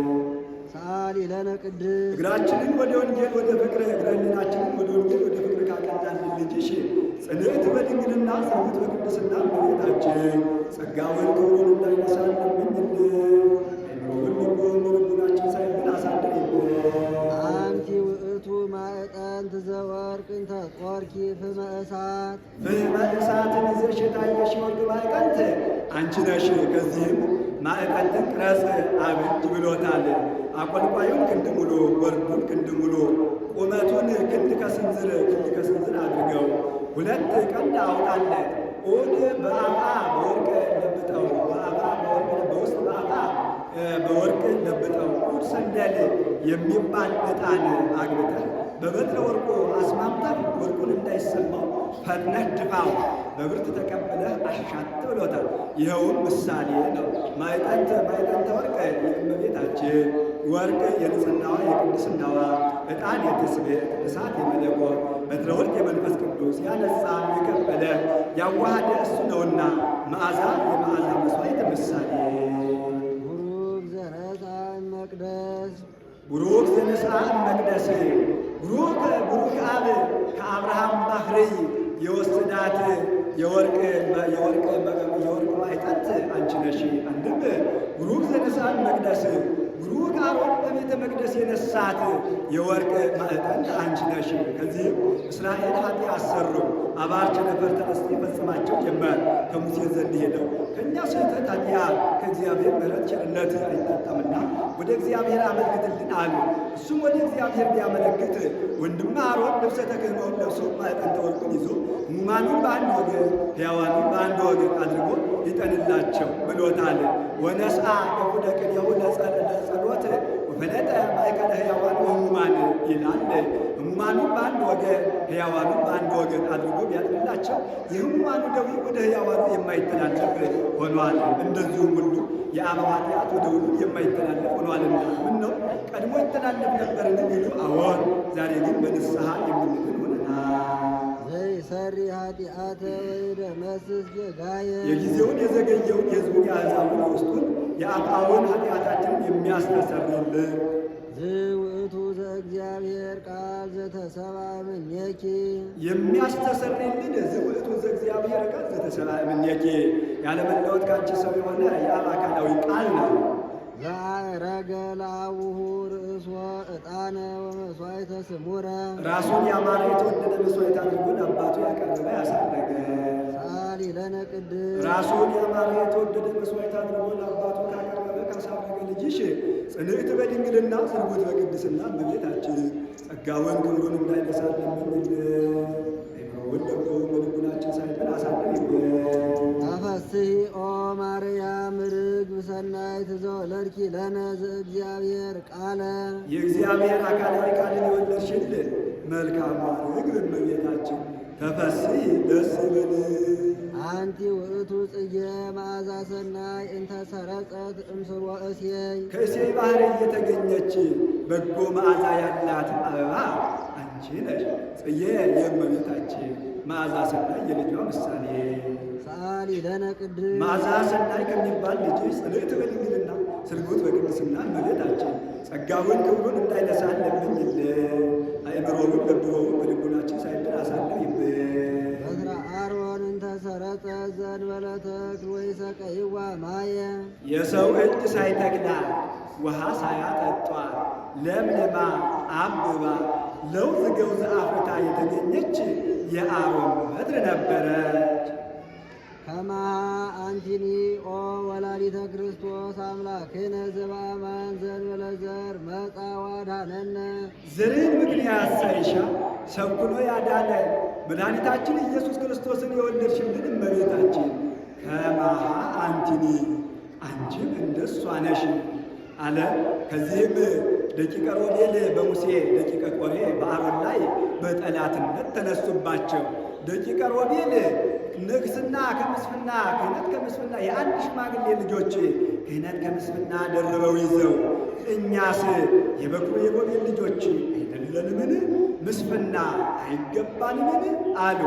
ሰአሊ ለነ ቅድስ እግራችንን ወደ ወንጌል ወደ ፍቅር እግረኛችንን ወደ ወንጌል ወደ ፍቅር ካቀናልን ልጅሽ ጽንዕት በድንግልና ጽንዕት በቅድስና እመቤታችን ጸጋውን ክብሩን እንዳይነሳን ለምኝልን። ሁሉም ልቡናችን ሳይብን አሳድሪብን። አንቲ ውእቱ ማዕጠንት ዘወርቅ እንተ ጦርኪ ፍመ እሳት ፍህመ እሳትን ይዘሽ የታየሽ የወርቅ ማዕጠንት አንቺ ነሽ። ከዚህም ማዕጠንትን ቅረጽ አብጅ ብሎታል። አቆልቋዩን ክንድ ሙሉ፣ ወርዱን ክንድ ሙሉ፣ ቁመቱን ክንድ ከስንዝር አድርገው 2 ቀንድ አውጣለት። ኦድ በአፋ በወርቅ ለብጠው በአፋ በወርቅ በውስጥ በአፋ በወርቅ ለብጠው ኡድ ሰንደል የሚባል ዕጣን አግብተህ በበትረ ወርቁ አስማምተህ ወርቁን እንዳይሰማው ፈጥነህ ድፋው፣ በብርት ተቀብለህ አሻት ብሎታል። ይኸውም ምሳሌ ነው። ማዕጠንተ ወርቅ የእመቤታችን ወርቅ የንጽሕናዋ የቅድስናዋ፣ ዕጣን የትስብእት፣ እሳት የመለኮት፣ በትረ ወርቅ የመንፈስ ቅዱስ ያነጻ የከፈለ ያዋሃደ እሱ ነውና መዓዛ የመዓዛ መሥዋዕት ምሳሌ። ቡሩክ ዘነሣ እመቅደስ ቡሩክ ዘነሣ እመቅደስ ቡሩክ አብ ከአብርሃም ባሕርይ የወሰዳት የወርቅ ማዕጠንት አንቺ ነሽ። አንድም ቡሩክ ዘነሣ እመቅደስ ቡሩክ አሮን በቤተ መቅደስ የነሳት የወርቅ ማዕጠንት አንቺ ነሽ። ከዚህም እስራኤል ኃጢአት ሰሩ፣ አባር ቸነፈር ተነስቶ ይፈጽማቸው ጀመር። ከሙሴ ዘንድ ሄደው ከእኛ ስህተት ኃጢአት ከእግዚአብሔር ምሕረት ቸርነት አይታጣምና ወደ እግዚአብሔር አመልክትልን አሉ። እሱም ወደ እግዚአብሔር ቢያመለክት ወንድም አሮን ልብሰ ተክህኖውን ለብሶ ማዕጠንተ ወርቁን ይዞ ሕሙማኑን በአንድ ወገን ሕያዋኑን በአንድ ወገን አድርጎ ይጠንላቸው ብሎታል። ወነስአ ከፉደ ቅኔሁ ለጸሎት ወፈለጠ ማእከለ ሕያዋን ወሕሙማን ይላል። ሕሙማኑን በአንድ ወገን ሕያዋኑን በአንድ ወገን አድርጎ ቢያጥንላቸው የሕሙማኑ ደዌ ወደ ሕያዋኑ የማይተላለፍ ሆኗል። እንደዚሁም ሁሉ የአበው ኃጢአት ወደ ሁሉ የማይተላለፍ ሆኗልና ምን ነው ቀድሞ ይተላለፍ ነበርን ቢሉ አዎን፣ ዛሬ ግን በንስሐ የምንድን ሆነናል። ዘይሰሪ ኃጢአተ ወይደመስስ ጌጋየ የጊዜውን የዘገየውን የሕዝቡን የአሕዛቡን የውስጡን የአፍአውን ኃጢአታችንን የሚያስተሰርይልን ዝውእቱ ዘእግዚአብሔር ቃል ዘተሰብአ እምኔኪ የሚያስተሰርይልን ዝውእቱ ዘእግዚአብሔር ቃል ዘተሰብአ እምኔኪ ያለመለወጥ ካንቺ ሰው የሆነ የአብ አካላዊ ቃል ነው። ዘአዕረገ ለአቡሁ ርእሶ ዕጣነ ወመሥዋዕተ ስሙረ ራሱን ያማረ የተወደደ መሥዋዕት አድርጎ ለአባቱ ያቀረበ ያሳረገ ሰአሊ ለነ ቅድስ ራሱን ያማረ የተወደደ መሥዋዕት አድርጎ ለአባቱ ካቀረበ ካሳረገ ልጅሽ ጽንዕት በድንግልና ስርጉት በቅድስና እመቤታችን ጸጋውን ክብሩን እንዳይነሳን ለምንልን። አይምሮውን ደግሞ በልቡናችን ሳይጥል አሳድሪብን። ተፈሥሒ ኦ ማርያም ርግብ ሰናይት ዘወለድኪ ለነ ዘእግዚአብሔር ቃለ የእግዚአብሔር አካላዊ ቃልን የወለድሽልን መልካሟ ርግብ እመቤታችን ተፈሥሒ ደስ ይበልሽ። አንቲ ውእቱ ጽጌ መዓዛ ሰናይ እንተ ሰረጸት እምስርወ እሴይ ከእሴይ ባሕርይ የተገኘች በጎ መዓዛ ያላት አበባ አንቺ ነሽ። ጽጌ የእመቤታችን መዓዛ ሰናይ የልጇ ምሳሌ። ሰአሊ ለነ ቅድስ መዓዛ ሰናይ ከሚባል ልጅሽ ጽንዕት በድንግልና ስርጉት በቅድስና እመቤታችን ጸጋውን ክብሩን እንዳይነሳን ለምኝልን። አእምሮውን ለብበውን በልቡናችን ሳይድን አሳድሪብን። ዘእንበለ ተክል ወይሰቀይዋ ማየ የሰው እጅ ሳይተክላ ውሃ ሳያጠጧት ለምልማ አብባ ለውዝ ገውዝ አፍርታ የተገኘች የአሮን በትር ነበረች። ከማሃ አንቲኒ ኦ ወላዲተ ክርስቶስ አምላክነ ዘበአማን ዘእንበለ ዘር መጻ ወአድኀነነ ዘርን ምክንያት ሳይሻ ሰብኩኖ ያዳነ መድኃኒታችን ኢየሱስ ክርስቶስን የወለድሽልን እመቤታችን ከማሃ አንቲኒ አንቺም እንደሷ ነሽ አለ። ከዚህም ደቂቀ ሮቤል በሙሴ ደቂቀ ቆሬ በአሮን ላይ በጠላትነት ተነሱባቸው። ደቂቀ ሮቤል ንግስና ከምስፍና ክህነት ከምስፍና የአንድ ሽማግሌ ልጆች ክህነት ከምስፍና ደርበው ይዘው እኛስ የበኩር የሮቤል ልጆች አይደለንምን? ምስፍና አይገባንምን? አሉ።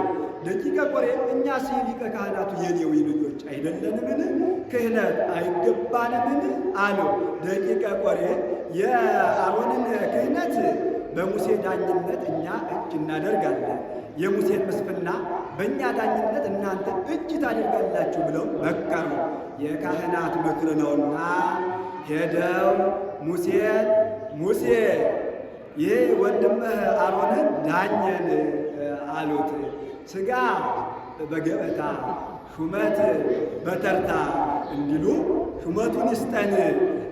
ደቂቀ ቆሬ እኛስ የሊቀ ካህናቱ የሌዊ ልጆች አይደለንምን? ክህነት አይገባንምን? አሉ። ደቂቀ ቆሬ የአሮንን ክህነት በሙሴ ዳኝነት እኛ እጅ እናደርጋለን፣ የሙሴን ምስፍና በእኛ ዳኝነት እናንተ እጅ ታደርጋላችሁ ብለው መከሩ። የካህናት ምክር ነውና ሄደው ሙሴ ይህ ወንድምህ አሮንን ዳኘን አሉት። ሥጋ በገበታ ሹመት በተርታ እንዲሉ ሹመቱን ይስጠን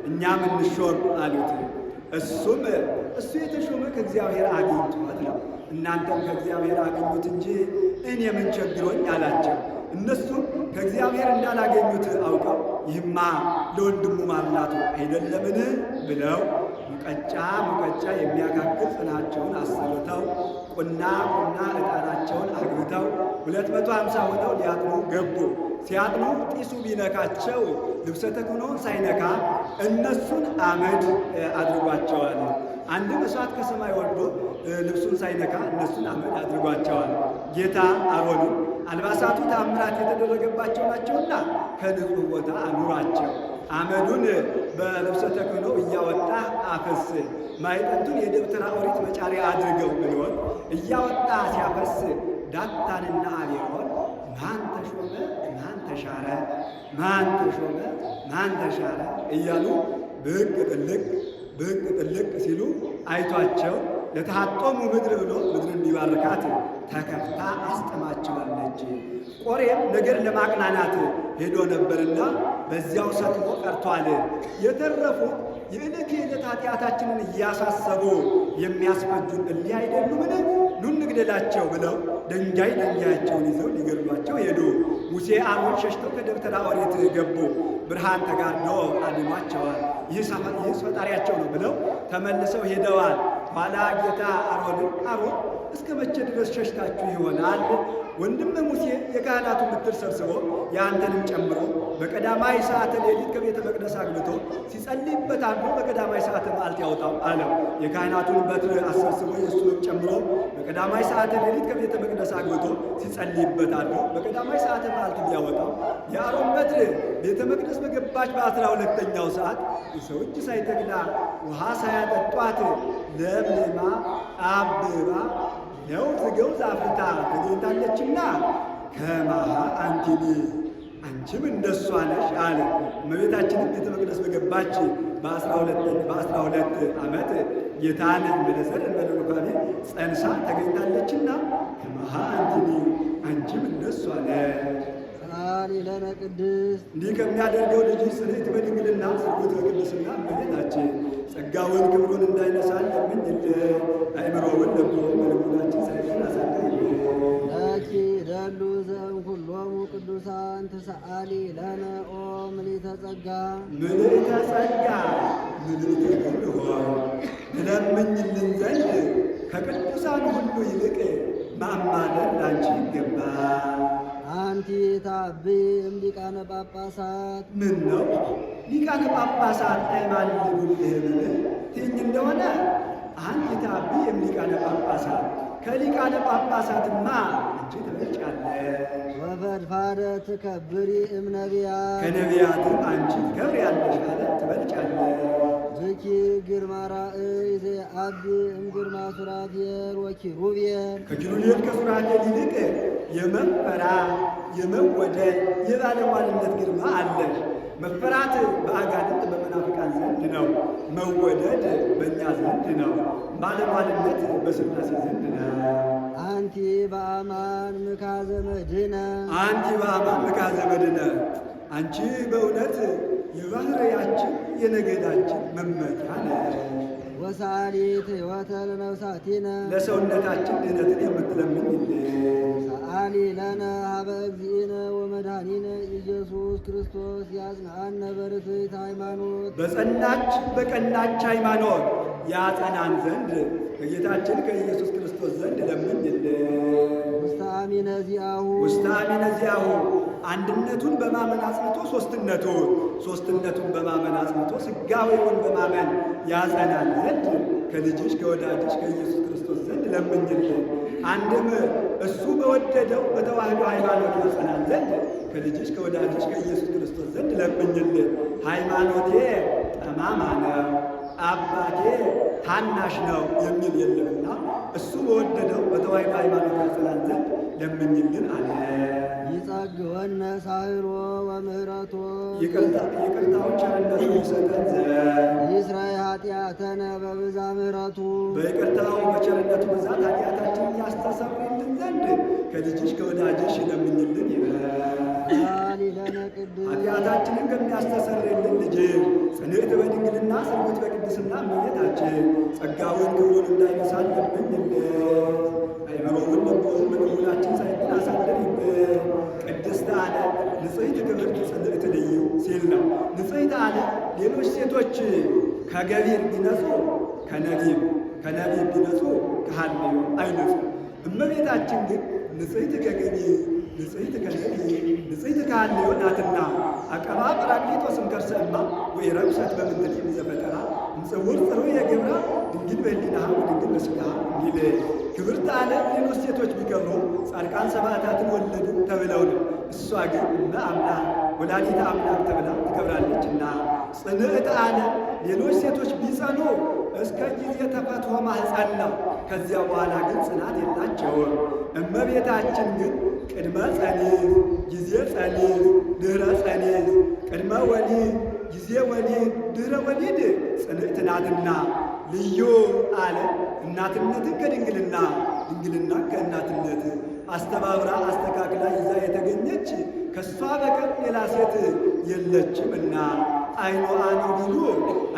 እኛም እንሾም አሉት። እሱ የተሾመ ከእግዚአብሔር አግኝቶት ነው። እናንተም ከእግዚአብሔር አገኙት እንጂ እኔ ምን ቸግሮኝ አላቸው። እነሱም ከእግዚአብሔር እንዳላገኙት አውቀው ይህማ ለወንድሙ ማምላቱ አይደለምን ብለው ሙቀጫ የሚያካክል ጽናቸውን አሰርተው ቁና ዕጣናቸውን አግብተው 250 ሆነው ሊያጥኑ ገቡ። ሲያጥኑ ጢሱ ቢነካቸው ልብሰ ተክህኖውን ሳይነካ እነሱን አመድ አድርጓቸዋል። አንድ መሥዋዕት ከሰማይ ወርዶ ልብሱን ሳይነካ እነሱን አመድ አድርጓቸዋል። ጌታ አሮንን አልባሳቱ ተአምራት የተደረገባቸው ናቸውና ከንጹሕ ቦታ አኑራቸው። አመዱን በልብሰ ተክህኖ እያወጣ አፈስ፣ ማዕጠንቱን የደብተራ ኦሪት መጫሪያ አድርገው ብሎን እያወጣ ሲያፈስ ዳታንና አቤሮን ማን ተሾመ ማን ተሻረ፣ ማን ተሾመ ማን ተሻረ እያሉ ብቅ ጥልቅ ሲሉ አይቷቸው ለተሐጦሙ ምድር ብሎ ምድር እንዲባርካት ተከፍታ አስጥማቸዋለች። ቆሬም ነገር ለማቅናናት ሄዶ ነበርና በዚያው ሰጥሞ ቀርቷል። የተረፉት የዕለት የዕለት ኃጢአታችንን እያሳሰቡ የሚያስፈጁን እሊህ አይደሉምን? ኑ እንግደላቸው ብለው ድንጋያቸውን ይዘው ሊገድሏቸው ሄዱ። ሙሴ አሮን ሸሽተው ከደብተራ ኦሪት ገቡ። ብርሃን ተጋርዶ አድኗቸዋል። ይህ ፈጣሪያቸው ነው ብለው ተመልሰው ሄደዋል። ኋላ ጌታ አሮን እስከ መቼ ድረስ ሸሽታችሁ ይሆናል? ወንድም ሙሴ የካህናቱን ብትር ሰብስቦ የአንተንም ጨምሮ በቀዳማይ ሰዓተ ሌሊት ከቤተ መቅደስ አግብቶ ሲጸልይበት አድሮ በቀዳማይ ሰዓተ መዓልት ያውጣው አለው። የካህናቱን በትር አሰብስቦ የእሱንም ጨምሮ በቀዳማይ ሰዓተ ሌሊት ከቤተ መቅደስ አግብቶ ሲጸልይበት አድሮ በቀዳማይ ሰዓተ መዓልት ቢያወጣው የአሮን በትር ቤተ መቅደስ በገባች በ12ኛው ሰዓት የሰው እጅ ሳይተክላ ውሃ ሳያጠጧት ለምልማ አብባ ገውዝ አፍርታ ተገኝታለችና ከማሃ አንቲኒ አንቺም እንደሷ ነሽ አለ። እመቤታችንም ቤተ መቅደስ በገባች በ12 ዓመት ጌታን እንበለዘር እንበለሩካቤ ጸንሳ ተገኝታለችና ከማሃ አንቲኒ አንቺም እንደሷ ነሽ። ሰአሊ ለነ ቅድስት እንዲህ ከሚያደርገው ልጅ ጽንዕት በድንግልና ስርጉት በቅድስና እመቤታችን ጸጋውን ክብሩን እንዳይነሳን ለምኝልን። አእምሮውን ለቦውን በልቡናችን ሳይሽን አሳድሪልን። ለኪ ደሉ ዘእምኩሎሙ ቅዱሳን ትሰአሊ ለነ ኦ ምልዕተ ጸጋ ምልዕተ ጸጋ ምልዕተ ክብር ሆይ ትለምኝልን ዘንድ ከቅዱሳን ሁሉ ይልቅ ማማለድ ላንቺ ይገባል። አንቲ ታብይ እምሊቃነ ጳጳሳት ምን ነው ሊቃነ ጳጳሳት አይማልዱልህምን ትኝ እንደሆነ አንቲ ታብይ እምሊቃነ ጳጳሳት ከሊቃነ ጳጳሳትማ አንቺ ትበልጫለሽ። ወፈድፋደ ፈድፋደ ትከብሪ እምነቢያት ከነቢያትም አንቺ ትከብሪያለሽ አለ ትበልጫለሽ። ብኪ ግርማ ራእይ ዘአቢ እምግርማ ሱራፌል ወኪሩቤል ከኪሩቤል ከሱራፌል ይልቅ የመወደድ የባለሟልነት ግርማ አለሽ። መፈራት በአጋንንት በመናፍቃን ዘንድ ነው። መወደድ በእኛ ዘንድ ነው። ባለሟልነት በሥላሴ ዘንድ ነው። አንቲ በአማን ምካዘ መድኅነ አንቲ በአማን ምካዘ መድኅነ አንቺ በእውነት የባሕርያችን የነገዳችን መመኪያ ነሽ። ወሰአሊት ሕይወተ ለነፍሳቲነ ለሰውነታችን ድኅነትን የምትለምኝልን ሰአሊ ለነ ሀበ እግዚእነ ወመድኃኒነ ኢየሱስ ክርስቶስ ያጽንዓነ በርትዕት ሃይማኖት በጸናች በቀናች ሃይማኖት ያጸናን ዘንድ ከጌታችን ከኢየሱስ ክርስቶስ ዘንድ ለምኝልን። ውስተ አሚነ ዚአሁ አንድነቱን በማመን አጽንቶ ሦስትነቱን በማመን አጽንቶ ሥጋዌውን በማመን ያጸናን ዘንድ ከልጅሽ ከወዳጅሽ ከኢየሱስ ክርስቶስ ዘንድ ለምኝልን። አንድም እሱ በወደደው በተዋህዶ ሃይማኖት ያጸናን ዘንድ ከልጅሽ ከወዳጅሽ ከኢየሱስ ክርስቶስ ዘንድ ለምኝልን። ሃይማኖቴ ጠማማ ነው፣ አባቴ ታናሽ ነው የሚል የለምና እሱ በወደደው በተዋህዶ ሃይማኖት ያጸናን ዘንድ ለምኝልን አለ። ይጸግወነ ሳህሎ ወምህረቶ ይቅርታውን ቸርነቱ ይሰጠን ዘንድ ይስራይ ኃጢአተነ በብዛ ምህረቱ በይቅርታው በቸርነቱ ብዛት ኃጢአታችንን ያስተሰርይልን ዘንድ ከልጅሽ ከወዳጅሽ ለምኝልን ይበል። ሊለነ ቅዱስ ኃጢአታችንን ከሚያስተሰርይልን ልጅ ጽንዕት በድንግልና ስርጉት በቅድስና እመቤታችን ጸጋውን ክብሩን እንዳይነሳን ለምኝልን። አይምሮውን ልቦውን በልቡናችን ሳይብን አሳድሪብን። ቅድስት አለ ንጽሕት ክብርት ጽንዕት ልዩ ሲል ነው። ንጽሕት አለ ሌሎች ሴቶች ከገቢር ቢነጹ ከነቢብ ቢነጹ ከሐልዮ አይነጹ። እመቤታችን ግን ንጽሕት ከገቢር ንጽሕት ከነቢብ ንጽሕት ከሐልዮ ናትና አቀባ ጰራቅሊጦስም ከርሰ እማ ወኢረብሰት በምንትኒ ዘፈጠራ እምጽውር ጽሩየ የገብራ ድንግል በሕሊናሃ ወድንግል በሥጋሃ እንዲል ክብርት አለ ሌሎች ሴቶች ቢከብሩ ጻድቃን ሰማዕታትን ወለዱ ተብለው ነው። እሷ ግን እመ አምላክ ወላዲተ አምላክ ተብላ ትከብራለችና። ጽንዕት አለ ሌሎች ሴቶች ቢጸኑ እስከ ጊዜ ተፈትሖ ማኅፀን ነው። ከዚያ በኋላ ግን ጽናት የላቸውም። እመቤታችን ግን ቅድመ ጸኒስ፣ ጊዜ ጸኒስ፣ ድኅረ ጸኒስ፣ ቅድመ ወሊድ፣ ጊዜ ወሊድ፣ ድኅረ ወሊድ ጽንዕት ናትና ልዩ አለ እናትነትን ከድንግልና ድንግልናን ከእናትነት አስተባብራ አስተካክላ ይዛ የተገኘች ከሷ በቀር ሌላ ሴት የለችምና አይኖ አነው ቢሉ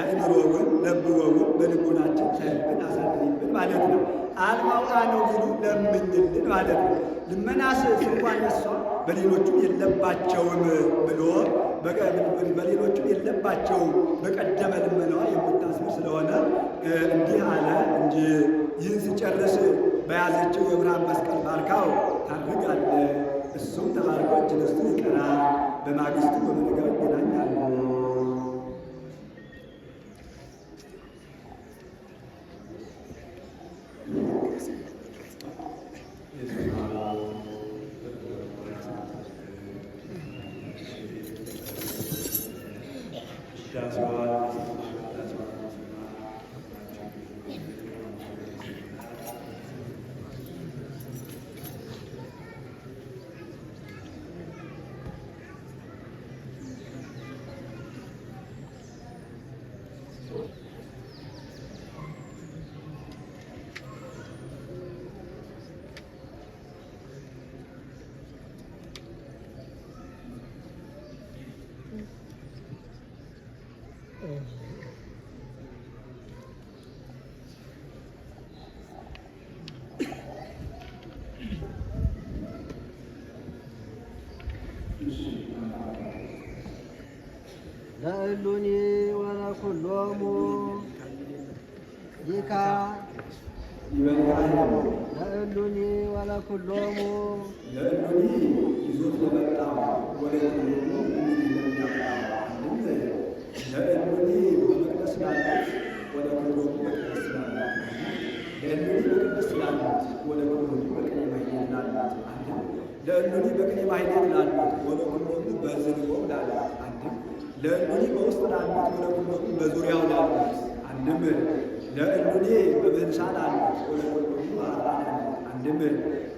አይምሮውን ለብወውን በልቦናችን ሳይብን አሳድሪብን ማለት ነው። አልማው አነው ቢሉ ለምኝልን ማለት ነው። ልመናስ እንኳን እሷ በሌሎቹም የለባቸውም ብሎ በሌሎቹም የለባቸውም በቀደመ ልመናዋ የምታስብ ስለሆነ እንዲህ አለ እንጂ ይህን ሲጨርስ በያዘችው የብርሃን መስቀል ባርካው ታርጋለ። እሱም ተባርኮ እጅ ነስቶ ይቀራል። በማግስቱ በመነጋው ይገናኛሉ። ለእሉኒ ወለኩሎሙ ይካ ለእሉኒ ወለኩሎሙ ለእሉኒ ይዞት ለመጣ ወደ ኩሎሙ ለእሉኒ በመቅደስ ላሉት ወደ ኩሎሙ በቅድስት ላሉት ለእሉኒ በቅድስት ላሉት ወደ ኩሎሙ በቀኝ ባሕር ላሉት አለ። ለእሉኒ በቅኔ ማኅሌት ላሉት ወለኩሎሙ በዝንቦ ላሉት አንድም ለእሉኒ በውስጥ ላሉት ወለኩሎሙ በዙሪያው ላሉት አንድም ለእሉኒ በብህንሳ ላሉት ወለኩሎሙ አንድም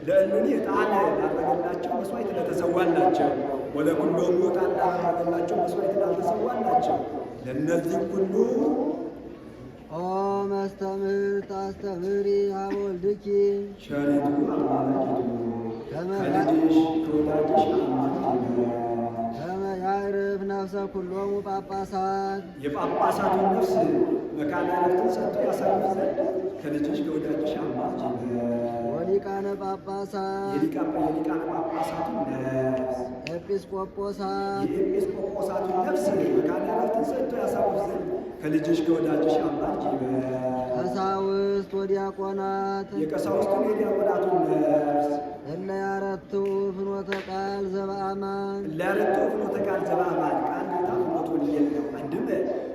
ለእሉኒ ዕጣን ላደረገላቸው መሥዋዕት ለተሰዋላቸው ወለኩሎሙ ዕጣን ላደረገላቸው መሥዋዕት ላልተሰዋላቸው ለእነዚህ ሁሉ ኦ መስተምር ታስተምሪ ሀበ ወልድኪ ቸሪቱ አማላጅቱ ከልጅሽ ከወዳጅሽ አማላጅቱ ከመ ያዕርፍ ነፍሰ ኩሎሙ ጳጳሳት የጳጳሳቱን ነፍስ መካነ ዕረፍትን ሰጥቶ ያሳርፍ ዘንድ ከልጅሽ ከወዳጅሽ አማላጅቱ ወሊቃነ ጳጳሳት የሊቃነ ጳጳሳቱን ነፍስ ኤጲስቆጶሳት የኤጲስቆጶሳቱን ነፍስ መካነ ዕረፍትን ሰጥቶ ያሳርፍ ዘንድ ከልጅሽ ከወዳጅሽ አማላጅቱ ቀሳውስት ወዲያቆናት የቀሳውስቱን የዲያቆናቱን ነፍስ እለ ያረትዑ ፍኖተ ቃል ዘበአማን ለያረቱ ፍኖተ ቃል ዘበአማን ቃል ጌታ ፍኖት ወንጌል ነው። አንድም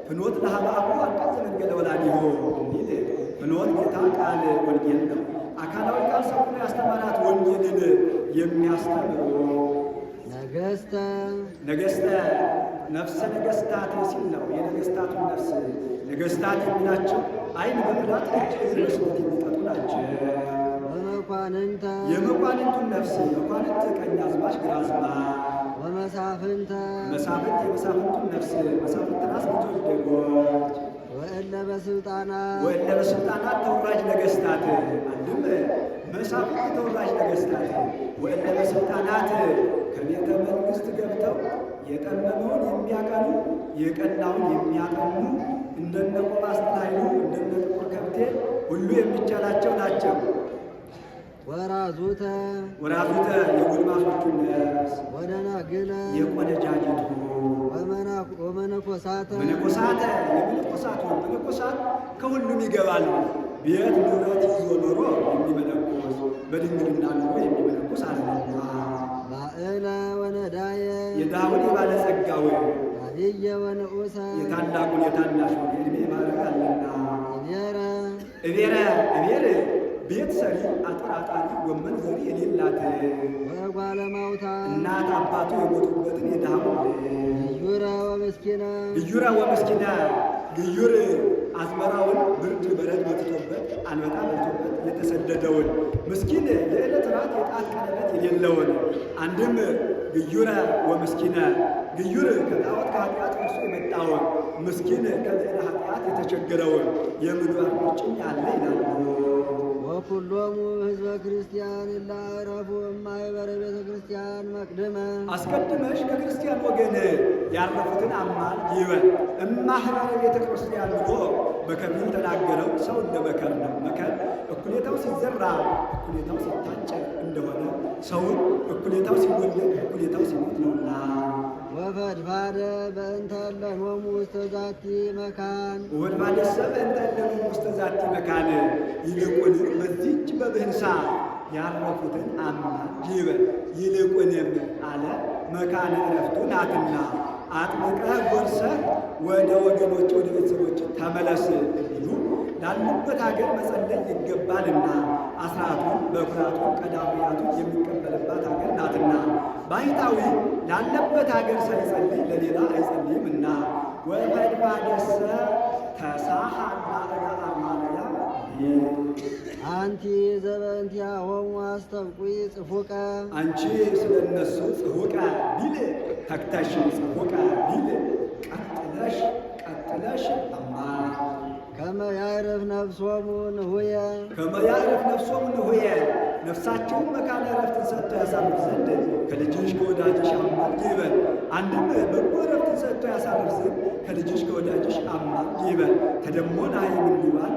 ፍኖት ለሀብአቡ አንቀጽ መንገለ ወላዲሁ እንዲል ፍኖት ጌታ ቃል ወንጌል ነው። አካላዊ ቃል ሰው ያስተማራት ወንጌልን የሚያስተምሩ ነገሥተ ነፍሰ ነገሥታት ሲል ነው። የነገሥታቱን ነፍስ ነገሥታት የሚላቸው ዓይን በፍላት እጅ መስሎት የሚጠጡ ናቸው። ወመኳንንተ የመኳንንቱን ነፍስ መኳንንት ቀኛዝማች ግራዝማች ወመሳፍንተ የመሳፍንቱን ነፍስ መሳፍንት ራስ ልጆች ደጎች ወእለ በስልጣናት ተወራጅ ነገሥታት አንድም መሳፍንት ተወራጅ ነገሥታት ወእለ በስልጣናት ከቤተ መንግሥት ገብተው የጠመመውን የሚያቀኑ የቀናውን የሚያቀኑ እንደነ ቆባስጥ ኃይሉ እንደነ ጥቁር ከብቴ ሁሉ የሚቻላቸው ናቸው። ወራዙተ የጎልማሶቹን ነፍስ ወደናግለ የቆነጃጅቱ ወመነኮሳተ መነኮሳት ከሁሉም ይገባሉ። ቤት ንብረት ይዞ ኖሮ የሚመነኮስ በድንግልና ኖሮ የሚመነኮስ አለና ባዕለ ወነዳየ የድሃውን የባለጸጋው አብየ ወንዑሰ የታላቁን የታናሹን የዕድሜ ማዕረግ አለና እቤረ ቤት ሰሪ አጥራጣሪ ጎመን ዘሪ የሌላት ወጓለማውታ እናት አባቱ የሞቱበትን የድሃውን ግዩረ ወምስኪነ ግዩር አዝመራውን ብርድ በረድ መትቶበት አንበጣ በልቶበት የተሰደደውን ምስኪን የዕለት ራት የጣት ቀለበት የሌለውን አንድም ግዩረ ወምስኪነ ግዩር ከጣዖት ከኃጢአት እርሱ የመጣውን ምስኪን ከልዕለ ኃጢአት የተቸገረውን የምድር ቁጭኝ ያለ ይላሉ። ወኩሎሙ ሕዝበ ክርስቲያን እለ አዕረፉ እማኅበረ ቤተ ክርስቲያን መቅድመ አስቀድመሽ ከክርስቲያን ወገን ያረፉትን አማል ይበል። እማኅበረ ቤተ ክርስቲያን ብሎ በከፊል ተናገረው። ሰው እንደ መከር ነው። መከር እኩሌታው ሲዘራ እኩሌታው ሲታጨድ እንደሆነ ሰውን እኩሌታው ሲወለድ እኩሌታው ሲሞት ነውና ወፈድፋደ በእንተ እለኖሙ ውስተ ዛቲ መካን ወድፋደሰ በእንተ እለኖሙ ውስተ ዛቲ መካን ይልቁን በዚህች በብህንሳ ያረፉትን አማል ይበል። ይልቁንም አለ መካነ ዕረፍቱ ናትና አጥብቀህ ጎርሰህ ወደ ወገኖች ወደ ቤተሰቦች ተመለስ እንዲሉ ላሉበት ሀገር መጸለይ ይገባልና አስራቱን በኩራቱን ቀዳሚያቱን የሚቀበልባት ሀገር ናትና ባሕታዊ ላለበት ሀገር ሳይጸልይ ለሌላ አይጸልይምና ወፈድፋደሰ ተሳሃና አርማንያ አንቲ ዘበእንቲአሆሙ አስተብቁይ ጽፉቀ አንቺ ስለ እነሱ ጽፉቀ ቢል ተክተሽ ጽፉቀ ቢል ቀጥለሽ አማ ከመ ያዕርፍ ነፍሶሙ ንሁየ ነፍሳቸውን መካነ ዕረፍትን ሰጥቶ ያሳርፍ ዘንድ ከልጅሽ ከወዳጅሽ አማልጅ ይበል። አንድም በጎ ዕረፍትን ሰጥቶ ያሳርፍ ዘንድ ከልጅሽ ከወዳጅሽ አማልጅ ይበል። ተደሞና የምንባል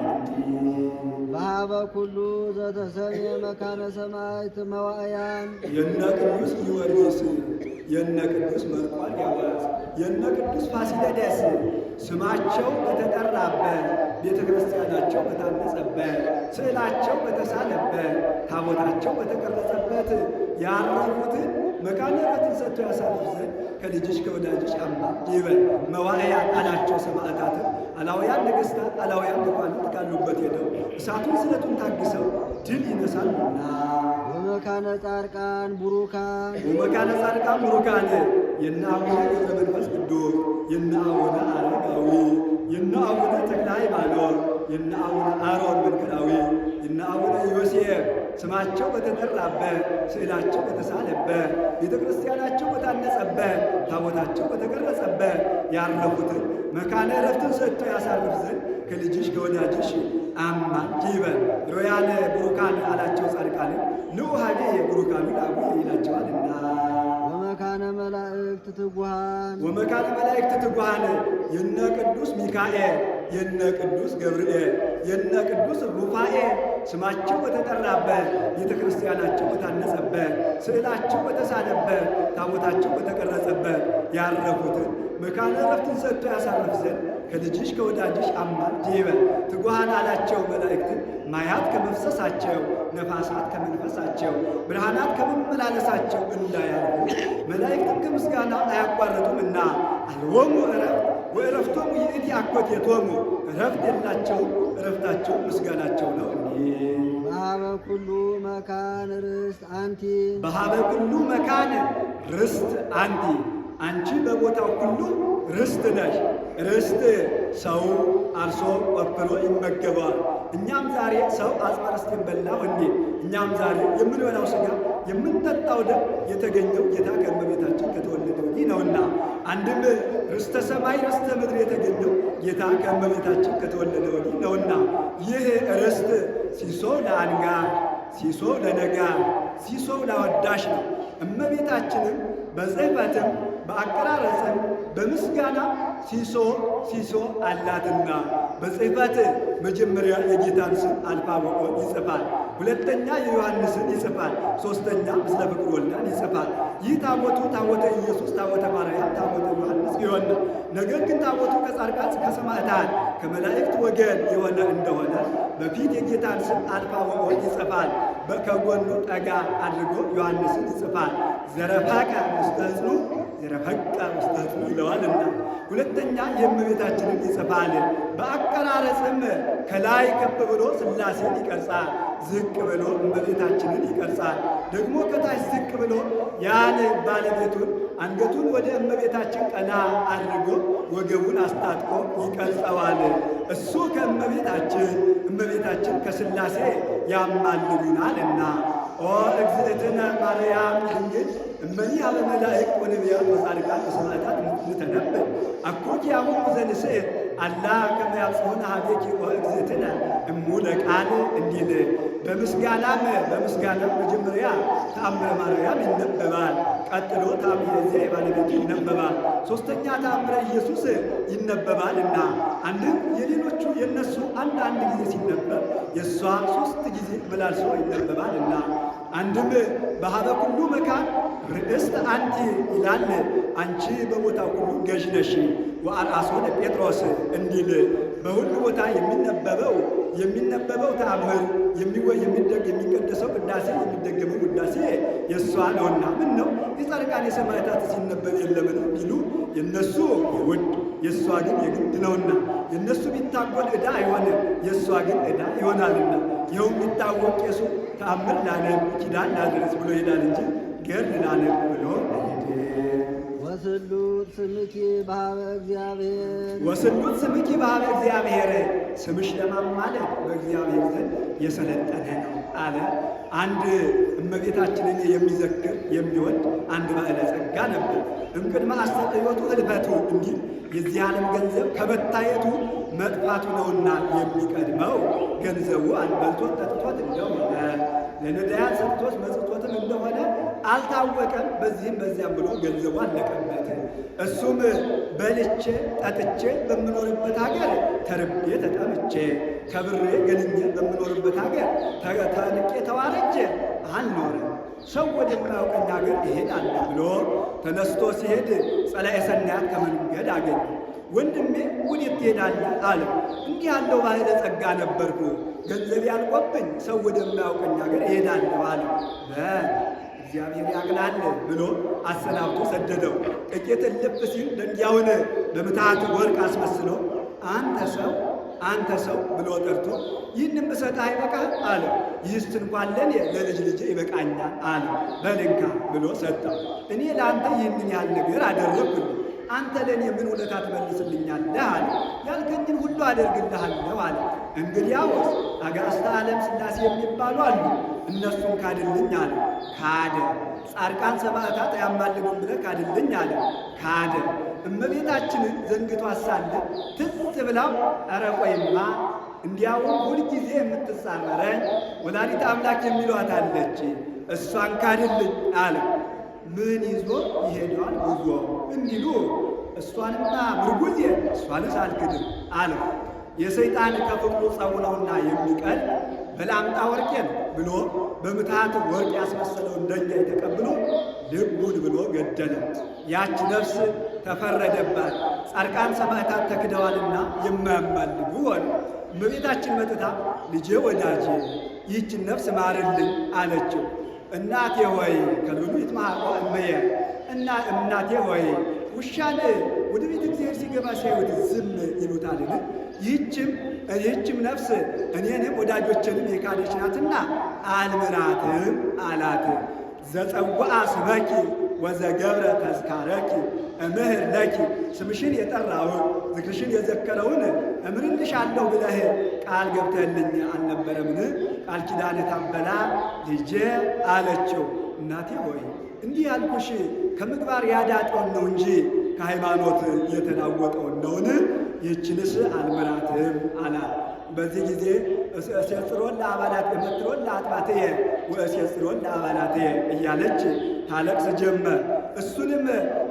በሀበ ኩሉ ዘተሰሜ መካነ ሰማዕት መዋዕያን የነ ቅዱስ ጊዮርጊስ የነ ቅዱስ መርቆሬዎስ የነ ቅዱስ ፋሲለደስ ስማቸው በተጠራበት ቤተ ክርስቲያናቸው በታነጸበት ስዕላቸው በተሳለበት ታቦታቸው በተቀረጸበት ያረፉትን መካነ ዕረፍትን ሰጥቶ ያሳርፍ ዘንድ ከልጅሽ ከወዳጅሽ አማልጅ ይበል። መዋዕያን አላቸው ሰማዕታትን አላውያን ነገሥታት አላውያን መኳንንት ካሉበት ሄደው እሳቱን ስለቱን ታግሰው ድል ይነሳሉና ወመካነ ጻድቃን ቡሩካን ወመካነ ጻድቃን ቡሩካን የነ አቡነ ገብረ መንፈስ ቅዱስ የነ አቡነ አረጋዊ የነ አቡነ ተክለ ሃይማኖት የነ አቡነ አሮን መንገዳዊ የነ አቡነ ዮሴፍ ስማቸው በተጠራበት ስዕላቸው በተሳለበት ቤተ ክርስቲያናቸው በታነጸበት ታቦታቸው በተቀረጸበት ያረፉትን መካነ ዕረፍትን ሰጥቶ ያሳርፍ ዘንድ ከልጅሽ ከወዳጅሽ አማልጅ ይበል። ሮያነ ቡሩካን አላቸው ጻድቃን ንዑ ሀቤ የቡሩካኑ ዳቡ ይላቸዋልና። ወመካነ መላእክት ትጉሃን ወመካነ መላእክት ትጉሃን የነ ቅዱስ ሚካኤል የነ ቅዱስ ገብርኤል የነ ቅዱስ ሩፋኤል ስማቸው በተጠራበት ቤተ ክርስቲያናቸው በታነጸበት ስዕላቸው በተሳለበት ታቦታቸው በተቀረጸበት ያረፉትን መካነ ዕረፍትን ሰጥቶ ያሳርፍ ዘንድ ከልጅሽ ከወዳጅሽ አማልጅ ይበል። ትጉሃን አላቸው መላእክትን ማያት ከመፍሰሳቸው ነፋሳት ከመንፈሳቸው ብርሃናት ከመመላለሳቸው እንዳያርፉ መላእክትን ከምስጋና አያቋርጡምና አልቦሙ ዕረፍት ወዕረፍቶሙ ይእቲ አኮቴቶሙ ዕረፍት የላቸውም ዕረፍታቸው ምስጋናቸው ነው። በሀበ ኩሉ መካን ርስት አንቲ በሀበ ኩሉ መካን ርስት አንቲ አንቺ በቦታው ሁሉ ርስት ነሽ። ርስት ሰው አርሶ ቆፍሮ ይመገባል። እኛም ዛሬ ሰው አጽመ ርስትን በላው እንዴ? እኛም ዛሬ የምንበላው ሥጋ የምንጠጣው ደም የተገኘው ጌታ ከእመቤታችን ከተወለደ ወዲህ ነውና፣ አንድም ርስተ ሰማይ ርስተ ምድር የተገኘው ጌታ ከእመቤታችን ከተወለደ ወዲህ ነውና፣ ይህ ርስት ሲሶ ለአንጋር፣ ሲሶ ለነጋር፣ ሲሶ ለአወዳሽ ነው። እመቤታችንም በጽሕፈትም በአቀራረጽም በምስጋና ሲሶ አላትና በጽሕፈት መጀመሪያ የጌታን ስም አልፋ ወኦን ይጽፋል። ሁለተኛ የዮሐንስን ይጽፋል። ሦስተኛ ምስለ ፍቁር ወልዳን ይጽፋል። ይህ ታቦቱ ታቦተ ኢየሱስ፣ ታቦተ ማርያም፣ ታቦተ ዮሐንስ የሆነ ነገር ግን ታቦቱ ከጻድቃን ከሰማዕታት ከመላእክት ወገን የሆነ እንደሆነ በፊት የጌታን ስም አልፋ ወኦን ይጽፋል። ከጎኑ ጠጋ አድርጎ ዮሐንስን ይጽፋል። ዘረፋቀ ውስተ ሕጽኑ ዘረፈቀ ውስተ ሕጽኑ ይለዋልና። ሁለተኛ የእመቤታችንን ይጽፋል። በአቀራረጽም ከላይ ከፍ ብሎ ሥላሴን ይቀርጻል፣ ዝቅ ብሎ እመቤታችንን ይቀርጻል። ደግሞ ከታች ዝቅ ብሎ ያን ባለቤቱን አንገቱን ወደ እመቤታችን ቀና አድርጎ ወገቡን አስታጥቆ ይቀርጸዋል። እሱ ከእመቤታችን እመቤታችን ከሥላሴ ያማልዱናልና። ኦ እግዝእትነ ማርያም ድንግል እመኒ አበ መላእክት ወነቢያት ወጻድቃን ወሰማዕታት ንተነብር አኮኪ ያሁኑ ዘንስእ አላ ከመ ያብጽሑነ ኀቤኪ ኦ እግዝእትነ እሙ ለቃል እንዲል በምስጋናም መጀመሪያ ተአምረ ማርያም ይነበባል። ቀጥሎ ተአምረ እዚያ የባለቤቱ ይነበባል። ሦስተኛ ተአምረ ኢየሱስ ይነበባልና አንድም የሌሎቹ የነሱ አንድ ጊዜ ሲነበብ የእሷ 3 ጊዜ መላልሶ ይነበባልና አንድም በሀበ ኩሉ መካን ርእስት አንቲ ይላል። አንቺ በቦታው ሁሉ ገዥ ነሽ። ወአርአሶ ለጴጥሮስ እንዲል በሁሉ ቦታ የሚነበበው ተአምር የሚቀደሰው ቅዳሴ የሚደገመው ቅዳሴ የእሷ ነውና፣ ምን ነው የጻድቃን የሰማዕታት ሲነበብ የለምን ቢሉ የእነሱ የውድ የእሷ ግን የግድ ነውና፣ የእነሱ ቢታጎል ዕዳ አይሆንም፣ የእሷ ግን ዕዳ ይሆናልና። ይኸው የሚታወቅ ቄሱ ተአምር ላነብ ኪዳን ላድርስ ብሎ ይሄዳል እንጂ ገድል ላነብ ብሎ ወስሉጥ ስምኪ በሀበ እግዚአብሔር ወስሉጥ ስምኪ በሀበ እግዚአብሔር ስምሽ ለማማለድ በእግዚአብሔር ዘንድ የሰለጠነ ነው አለ። አንድ እመቤታችንን የሚዘክር የሚወድ አንድ ባለ ጸጋ ነበር። እምቅድመ አስተርእዮቱ ሕልፈቱ እንዲል የዚህ ዓለም ገንዘብ ከመታየቱ መጥፋቱ ነውና የሚቀድመው ገንዘቡ አልበልቶት ጠጥቶት እንደሆነ ለነዳያን ሰጥቶት መጽቶትም እንደሆነ አልታወቀም። በዚህም በዚያም ብሎ ገንዘቡ አለቀበት። እሱም በልቼ ጠጥቼ በምኖርበት ሀገር ተርቤ ተጠምቼ ከብሬ ገልኜ በምኖርበት ሀገር ተንቄ ተዋርጄ አልኖርም፣ ሰው ወደማያውቀኝ ሀገር እሄዳለሁ ብሎ ተነስቶ ሲሄድ ጸላኤ ሰናያት ከመንገድ አገኘ። ወንድሜ ወዴት ትሄዳለህ አለ። እንዲህ ያለው ባለ ጸጋ ነበርኩ፣ ገንዘብ ያልቆብኝ ሰው ወደማያውቀኝ ሀገር እሄዳለሁ አለ። እግዚአብሔር ያቅናል ብሎ አሰናብቶ ሰደደው። ጥቂት እልፍ ሲል ደንጊያውን በምትሃት ወርቅ አስመስሎ አንተ ሰው አንተ ሰው ብሎ ጠርቶ ይህንም ብሰጥህ አይበቃህም አለ። ይህስ እንኳን ለእኔ ለልጅ ልጄ ይበቃኛል አለ። በልንካ ብሎ ሰጠው። እኔ ለአንተ ይህንን ያህል ነገር አደረግኩልህ፣ አንተ ለእኔ ምን ውለታ ትመልስልኛለህ አለ። ያልከኝን ሁሉ አደርግልሃለሁ አለ። እንግዲያውስ አጋዕዝተ ዓለም ሥላሴ የሚባሉ አሉ፣ እነሱን ካድልኝ አለ። ካደ። ጻድቃን ሰማዕታት ያማልዱን ብለህ ካድልኝ አለ። ካደ። እመቤታችንን ዘንግቷት ሳለ ትዝ ብላው ኧረ ቆይማ እንዲያውም ሁልጊዜ የምትጻረረኝ ወላዲተ አምላክ የሚሏት አለች፣ እሷን ካድልኝ አለ። ምን ይዞ ይሄዳል ጉዞ እንዲሉ እሷንማ ምርጉዜ እሷንስ አልክድም አለ። የሰይጣን ከፍቅሩ ጸቡ ነውና የሚቀል በላምጣ ወርቄን ብሎ በምትሃት ወርቅ ያስመሰለውን ድንጋይ ተቀብሎ ልቡን ብሎ ገደለ። ያች ነፍስ ተፈረደባት። ጻድቃን ሰማዕታት ተክደዋልና የማያማልዱ ሆኑ። እመቤታችን መጥታ ልጄ ወዳጄ ይህችን ነፍስ ማርልኝ አለችው። እናቴ ሆይ ከልብሉ ይትማሐቆ እመየ እናቴ ሆይ ውሻን ወደ ቤተ እግዚአብሔር ሲገባ ሲያዩት ዝም ይሉታልን? ይህችም ነፍስ እኔንም ወዳጆችንም የካደች ናትና አልምራትም አላት። ዘጸውዐ ስመኪ ወዘገብረ ተዝካረኪ እምህር ለኪ ስምሽን የጠራውን ዝክርሽን የዘከረውን እምርልሻለሁ ብለህ ቃል ገብተህልኝ አልነበረምን? ቃል ኪዳን ታበላ ልጄ አለችው። እናቴ ሆይ እንዲህ ያልኩሽ ከምግባር ያዳጠውን ነው እንጂ ከሃይማኖት የተናወጠውን ነውን? ይህችንስ አልምራትም አላት። በዚህ ጊዜ እሴጽሮን ለአባላት እምትሮን ለአጥባትየ ወእሴጽሮን ለአባላትየ እያለች ታለቅስ ጀመር። እሱንም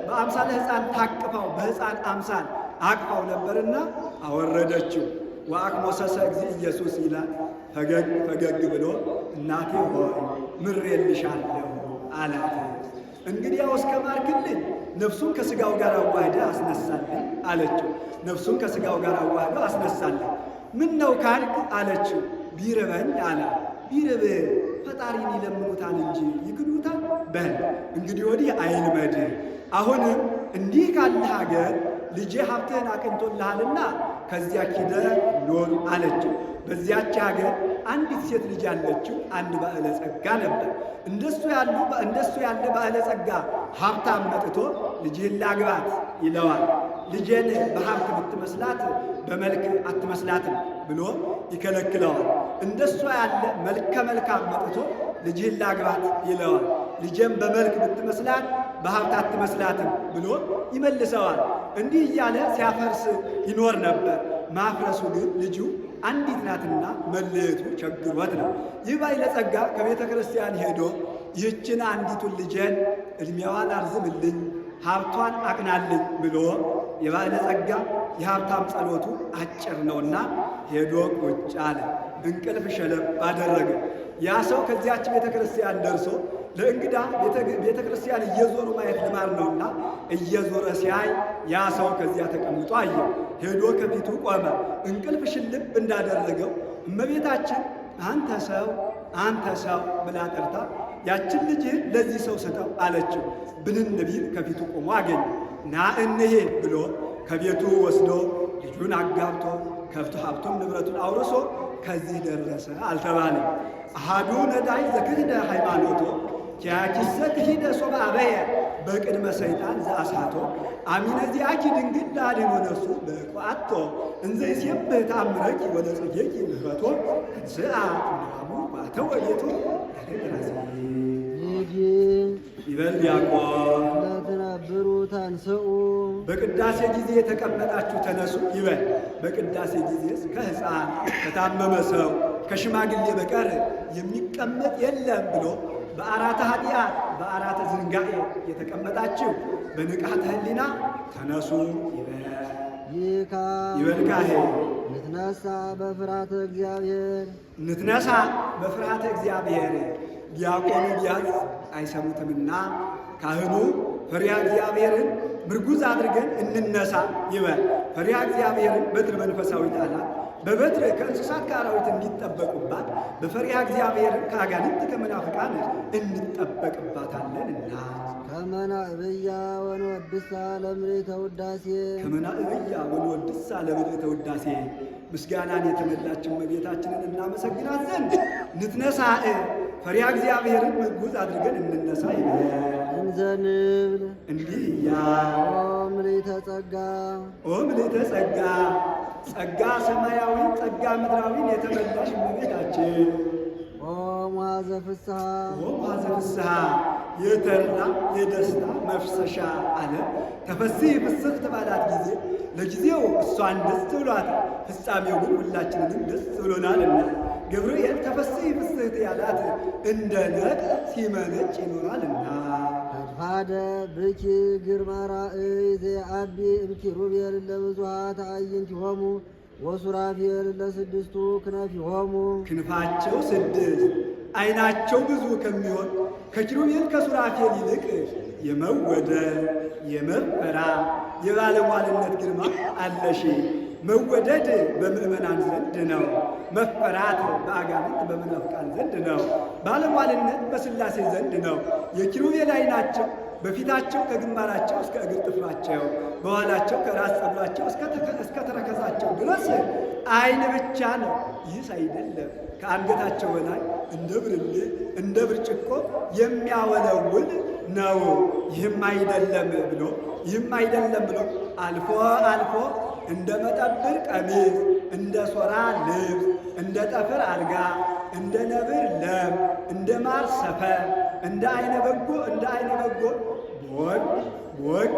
በአምሳለ ሕፃን ታቅፋው በሕፃን አምሳል አቅፋው ነበርና አወረደችው። ወአክሞሰሰ እግዚእ ኢየሱስ ይላል። ፈገግ ብሎ እናቴ ሆይ ምሬልሻለሁ አላት። እንግዲያው እስከ ማርክልኝ ነፍሱን ከሥጋው ጋር አዋህደ አስነሳልኝ አለችው። ነፍሱን ከሥጋው ጋር አዋህደ አስነሳልኝ። ምን ነው ካልክ አለችው። ቢርበኝ አለ። ቢርብህ ፈጣሪን ይለምኑታል እንጂ ይክዱታል በል። እንግዲህ ወዲህ አይልመድ። አሁንም እንዲህ ካለ ሀገር ልጄ ሀብትህን አቅንቶልሃልና ከዚያ ኪደህ ኖር አለችው። በዚያች ሀገር አንዲት ሴት ልጅ ያለችው አንድ ባለ ጸጋ ነበር። እንደሱ ያለ ባለ ጸጋ ሀብታም መጥቶ ልጅህን ላግባት ይለዋል። ልጄን በሀብት ብትመስላት በመልክ አትመስላትም ብሎ ይከለክለዋል። እንደሷ ያለ መልከ መልካም መጥቶ ልጅህን ላግባት ይለዋል። ልጄን በመልክ ብትመስላት በሀብት አትመስላትም ብሎ ይመልሰዋል። እንዲህ እያለ ሲያፈርስ ይኖር ነበር። ማፍረሱ ግን ልጁ አንዲት ናትና መለየቱ ቸግሮት ነው። ይህ ባለጸጋ ከቤተ ክርስቲያን ሄዶ ይህችን አንዲቱን ልጄን ዕድሜዋን አርዝምልኝ፣ ሀብቷን አቅናልኝ ብሎ የባለጸጋ የሀብታም ጸሎቱ አጭር ነውና ሄዶ ቁጭ አለ። እንቅልፍ ሸለብ አደረገ። ያ ሰው ከዚያች ቤተ ክርስቲያን ደርሶ ለእንግዳ ቤተ ክርስቲያን እየዞሩ ማየት ልማድ ነውና እየዞረ ሲያይ ያ ሰው ከዚያ ተቀምጦ አየው። ሄዶ ከፊቱ ቆመ። እንቅልፍ ሽልብ እንዳደረገው እመቤታችን አንተ ሰው ብላ ጠርታ ያችን ልጅህን ለዚህ ሰው ስጠው አለችው። ብንን ቢል ከፊቱ ቆሞ አገኘ። ና እንሂድ ብሎ ከቤቱ ወስዶ ልጁን አጋብቶ ከብቱ ሀብቱን ንብረቱን አውርሶ ከዚህ ደረሰ አልተባለም። አሃዱ ነዳይ ዘክህደ ሃይማኖቶ ኪያኪሰ ክሂደ ሶበ አበየ በቅድመ ሰይጣን ዘአሳቶ አሚነ ዚአኪ ድንግል ላድኅኖ ነፍሱ በቋቶ እንዘ ይሴብህ ተአምረኪ ወለጽጌኪ ምህረቶ እንስአ እምድካሙ ባተወ ቤቱ ይበል ዲያቆን ለትነብሩ ተንስኡ በቅዳሴ ጊዜ የተቀመጣችሁ ተነሱ ይበል። በቅዳሴ ጊዜ ከሕፃን ከታመመ ሰው ከሽማግሌ በቀር የሚቀመጥ የለም ብሎ በአራተ ኃጢአት በአራተ ዝንጋኤ የተቀመጣችሁ በንቃተ ሕሊና ተነሱ ይበል። ካሄ ንትነሳ በፍርሃተ እግዚአብሔር ንትነሳ በፍርሃተ እግዚአብሔር ዲያቆኑ ቢያዝ አይሰሙትምና ካህኑ ፈሪሃ እግዚአብሔርን ምርጉዝ አድርገን እንነሳ ይበል። ፈሪሃ እግዚአብሔርን በትር መንፈሳዊት አላት። በበትር ከእንስሳት ከአራዊት እንዲጠበቁባት በፈሪሃ እግዚአብሔር ከአጋንንት ከመናፍቃን እንጠበቅባታለንና ከመናእብያ ወንወድሳ ለምልዕተ ውዳሴ ከመናእብያ ወንወድሳ ለምልዕተ ውዳሴ ምስጋናን የተመላችን እመቤታችንን እናመሰግናት ዘንድ ንትነሳእ ፈሪሃ እግዚአብሔርን ምርጉዝ አድርገን እንነሳ ይበል። እንዘንብል እንዲህ እያ ኦ ምልዕተ ጸጋ ኦ ምልዕተ ጸጋ ጸጋ ሰማያዊ ጸጋ ምድራዊን የተመላሽ እመቤታችን ኦ መዋዘ ፍስሐ ኦ መዋዘ ፍስሐ የተድላ የደስታ መፍሰሻ አለ። ተፈሥሒ ፍስሕት ባላት ጊዜ ለጊዜው እሷን ደስ ብሏታል፣ ፍጻሜው ግን ሁላችንንም ደስ ብሎናልና ገብርኤል ተፈሥሒ ፍስሕት ያላት እንደ ነቅ ሲመነጭ ይኖራልና ፈድፋደ ብኪ ግርማ ራእይ ዘአቢ እምኪሩቤል ለብዙኃት አዕይንቲሆሙ ወሱራፌል ለስድስቱ ክነፊሆሙ ክንፋቸው ስድስት ዓይናቸው ብዙ ከሚሆን ከኪሩቤል ከሱራፌል ይልቅ የመወደድ የመፈራ የባለሟልነት ግርማ አለሽ። መወደድ በምእመናን ዘንድ ነው። መፈራት በአጋንንት በመናፍቃን ዘንድ ነው። ባለሟልነት በሥላሴ ዘንድ ነው። የኪሩቤል ዓይናቸው በፊታቸው ከግንባራቸው እስከ እግር ጥፍራቸው፣ በኋላቸው ከራስ ፀጉራቸው እስከ ተረከዛቸው ድረስ ዓይን ብቻ ነው። ይህስ አይደለም፣ ከአንገታቸው በላይ እንደ ብርሌ እንደ ብርጭቆ የሚያወለውል ነው። ይህም አይደለም ብሎ አልፎ አልፎ እንደ መጠብር ቀሚስ፣ እንደ ሶራ ልብስ፣ እንደ ጠፍር አልጋ፣ እንደ ነብር ለም፣ እንደ ማር ሰፈር፣ እንደ አይነ በጎ ወግ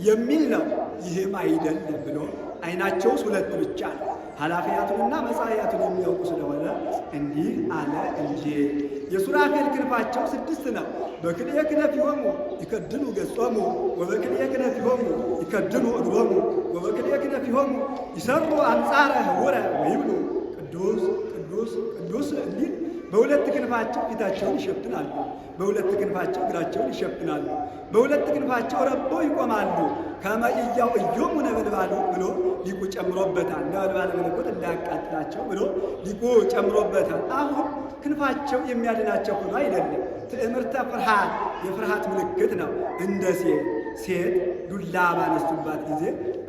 የሚል ነው። ይህም አይደለም ብሎ ዓይናቸውስ ሁለት ብቻ ነው። ኃላፊያቱንና መጻእያቱን የሚያውቁ ስለሆነ እንዲህ አለ እንጂ። የሱራፌል ክንፋቸው ስድስት ነው። በክልኤ ክነፊሆሙ ይከድኑ ገጾሙ ወበክልኤ ክነፊሆሙ ይከድኑ እግሮሙ ወበክልኤ ክነፊሆሙ ይሰሩ አንጻረ ህውረ ወይብሉ ቅዱስ ቅዱስ ቅዱስ እንዲል በሁለት ክንፋቸው ፊታቸውን ይሸፍናሉ፣ በሁለት ክንፋቸው እግራቸውን ይሸፍናሉ፣ በሁለት ክንፋቸው ረበው ይቆማሉ። ከመእያው እዮሙ ነበልባሉ ብሎ ሊቁ ጨምሮበታል። ነበልባለ መለኮት እንዳያቃጥላቸው ብሎ ሊቁ ጨምሮበታል። አሁን ክንፋቸው የሚያድናቸው ሆኖ አይደለም። ትዕምርተ ፍርሃት የፍርሃት ምልክት ነው። እንደ ሴት ዱላ ባነሱባት ጊዜ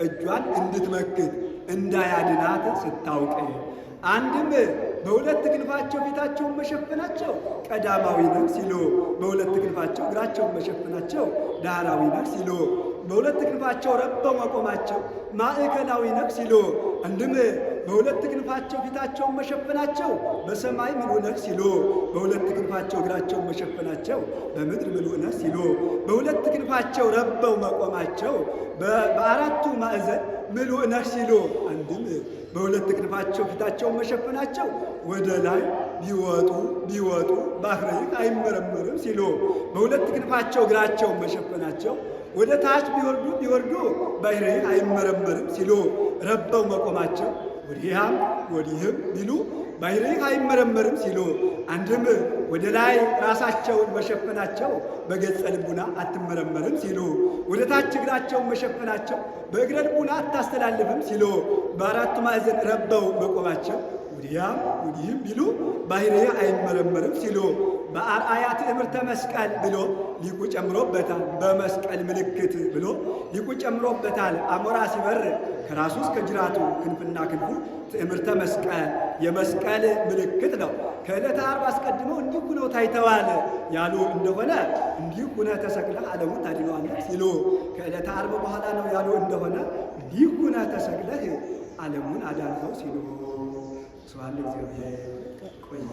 እጇን እንድትመክት እንዳያድናት ስታውቅ፣ አንድም በሁለት ክንፋቸው ፊታቸውን መሸፈናቸው ቀዳማዊ ነው ሲሉ፣ በሁለት ክንፋቸው እግራቸውን መሸፈናቸው ዳህራዊ ነው ሲሉ፣ በሁለት ክንፋቸው ረበው መቆማቸው ማዕከላዊ ነው ሲሉ፣ አንድም በሁለት ክንፋቸው ፊታቸውን መሸፈናቸው በሰማይ ምሉዕ ነው ሲሉ፣ በሁለት ክንፋቸው እግራቸውን መሸፈናቸው በምድር ምሉዕ ነው ሲሉ፣ በሁለት ክንፋቸው ረበው መቆማቸው በአራቱ ማዕዘን ምሉዕ ነው ሲሉ፣ አንድም በሁለት ክንፋቸው ፊታቸውን መሸፈናቸው ወደ ላይ ቢወጡ ባሕረ አይመረመርም ሲሉ፣ በሁለት ክንፋቸው እግራቸውን መሸፈናቸው ወደ ታች ቢወርዱ ባሕረ አይመረመርም ሲሉ፣ ረበው መቆማቸው ወዲህም ቢሉ ባሕረ አይመረመርም ሲሉ፣ አንድም ወደ ላይ ራሳቸውን መሸፈናቸው በገጸ ልቡና አትመረመርም ሲሉ፣ ወደ ታች እግራቸውን መሸፈናቸው በእግረ ልቡና አታስተላልፍም ሲሉ፣ በአራቱ ማዕዘን ረበው መቆማቸው ወዲህም ቢሉ ባሕረ አይመረመርም ሲሉ፣ በአርአያ ትዕምርተ መስቀል ብሎ ሊቁ ጨምሮበታል። በመስቀል ምልክት ብሎ ሊቁ ጨምሮበታል። አሞራ ሲበር ከራሱ እስከ ጅራቱ ክንፍና ክንፉ ትዕምርተ መስቀል የመስቀል ምልክት ነው። ከዕለተ ዓርብ አስቀድመው እንዲህ ሁነው ታይተዋል ያሉ እንደሆነ እንዲህ ሁነህ ተሰቅለህ ዓለሙን ታድነዋለህ ሲሉ፣ ከዕለተ ዓርብ በኋላ ነው ያሉ እንደሆነ እንዲህ ሁነህ ተሰቅለህ ዓለሙን አዳንኸው ሲሉ ስብሐት ለእግዚአብሔር። ቆየ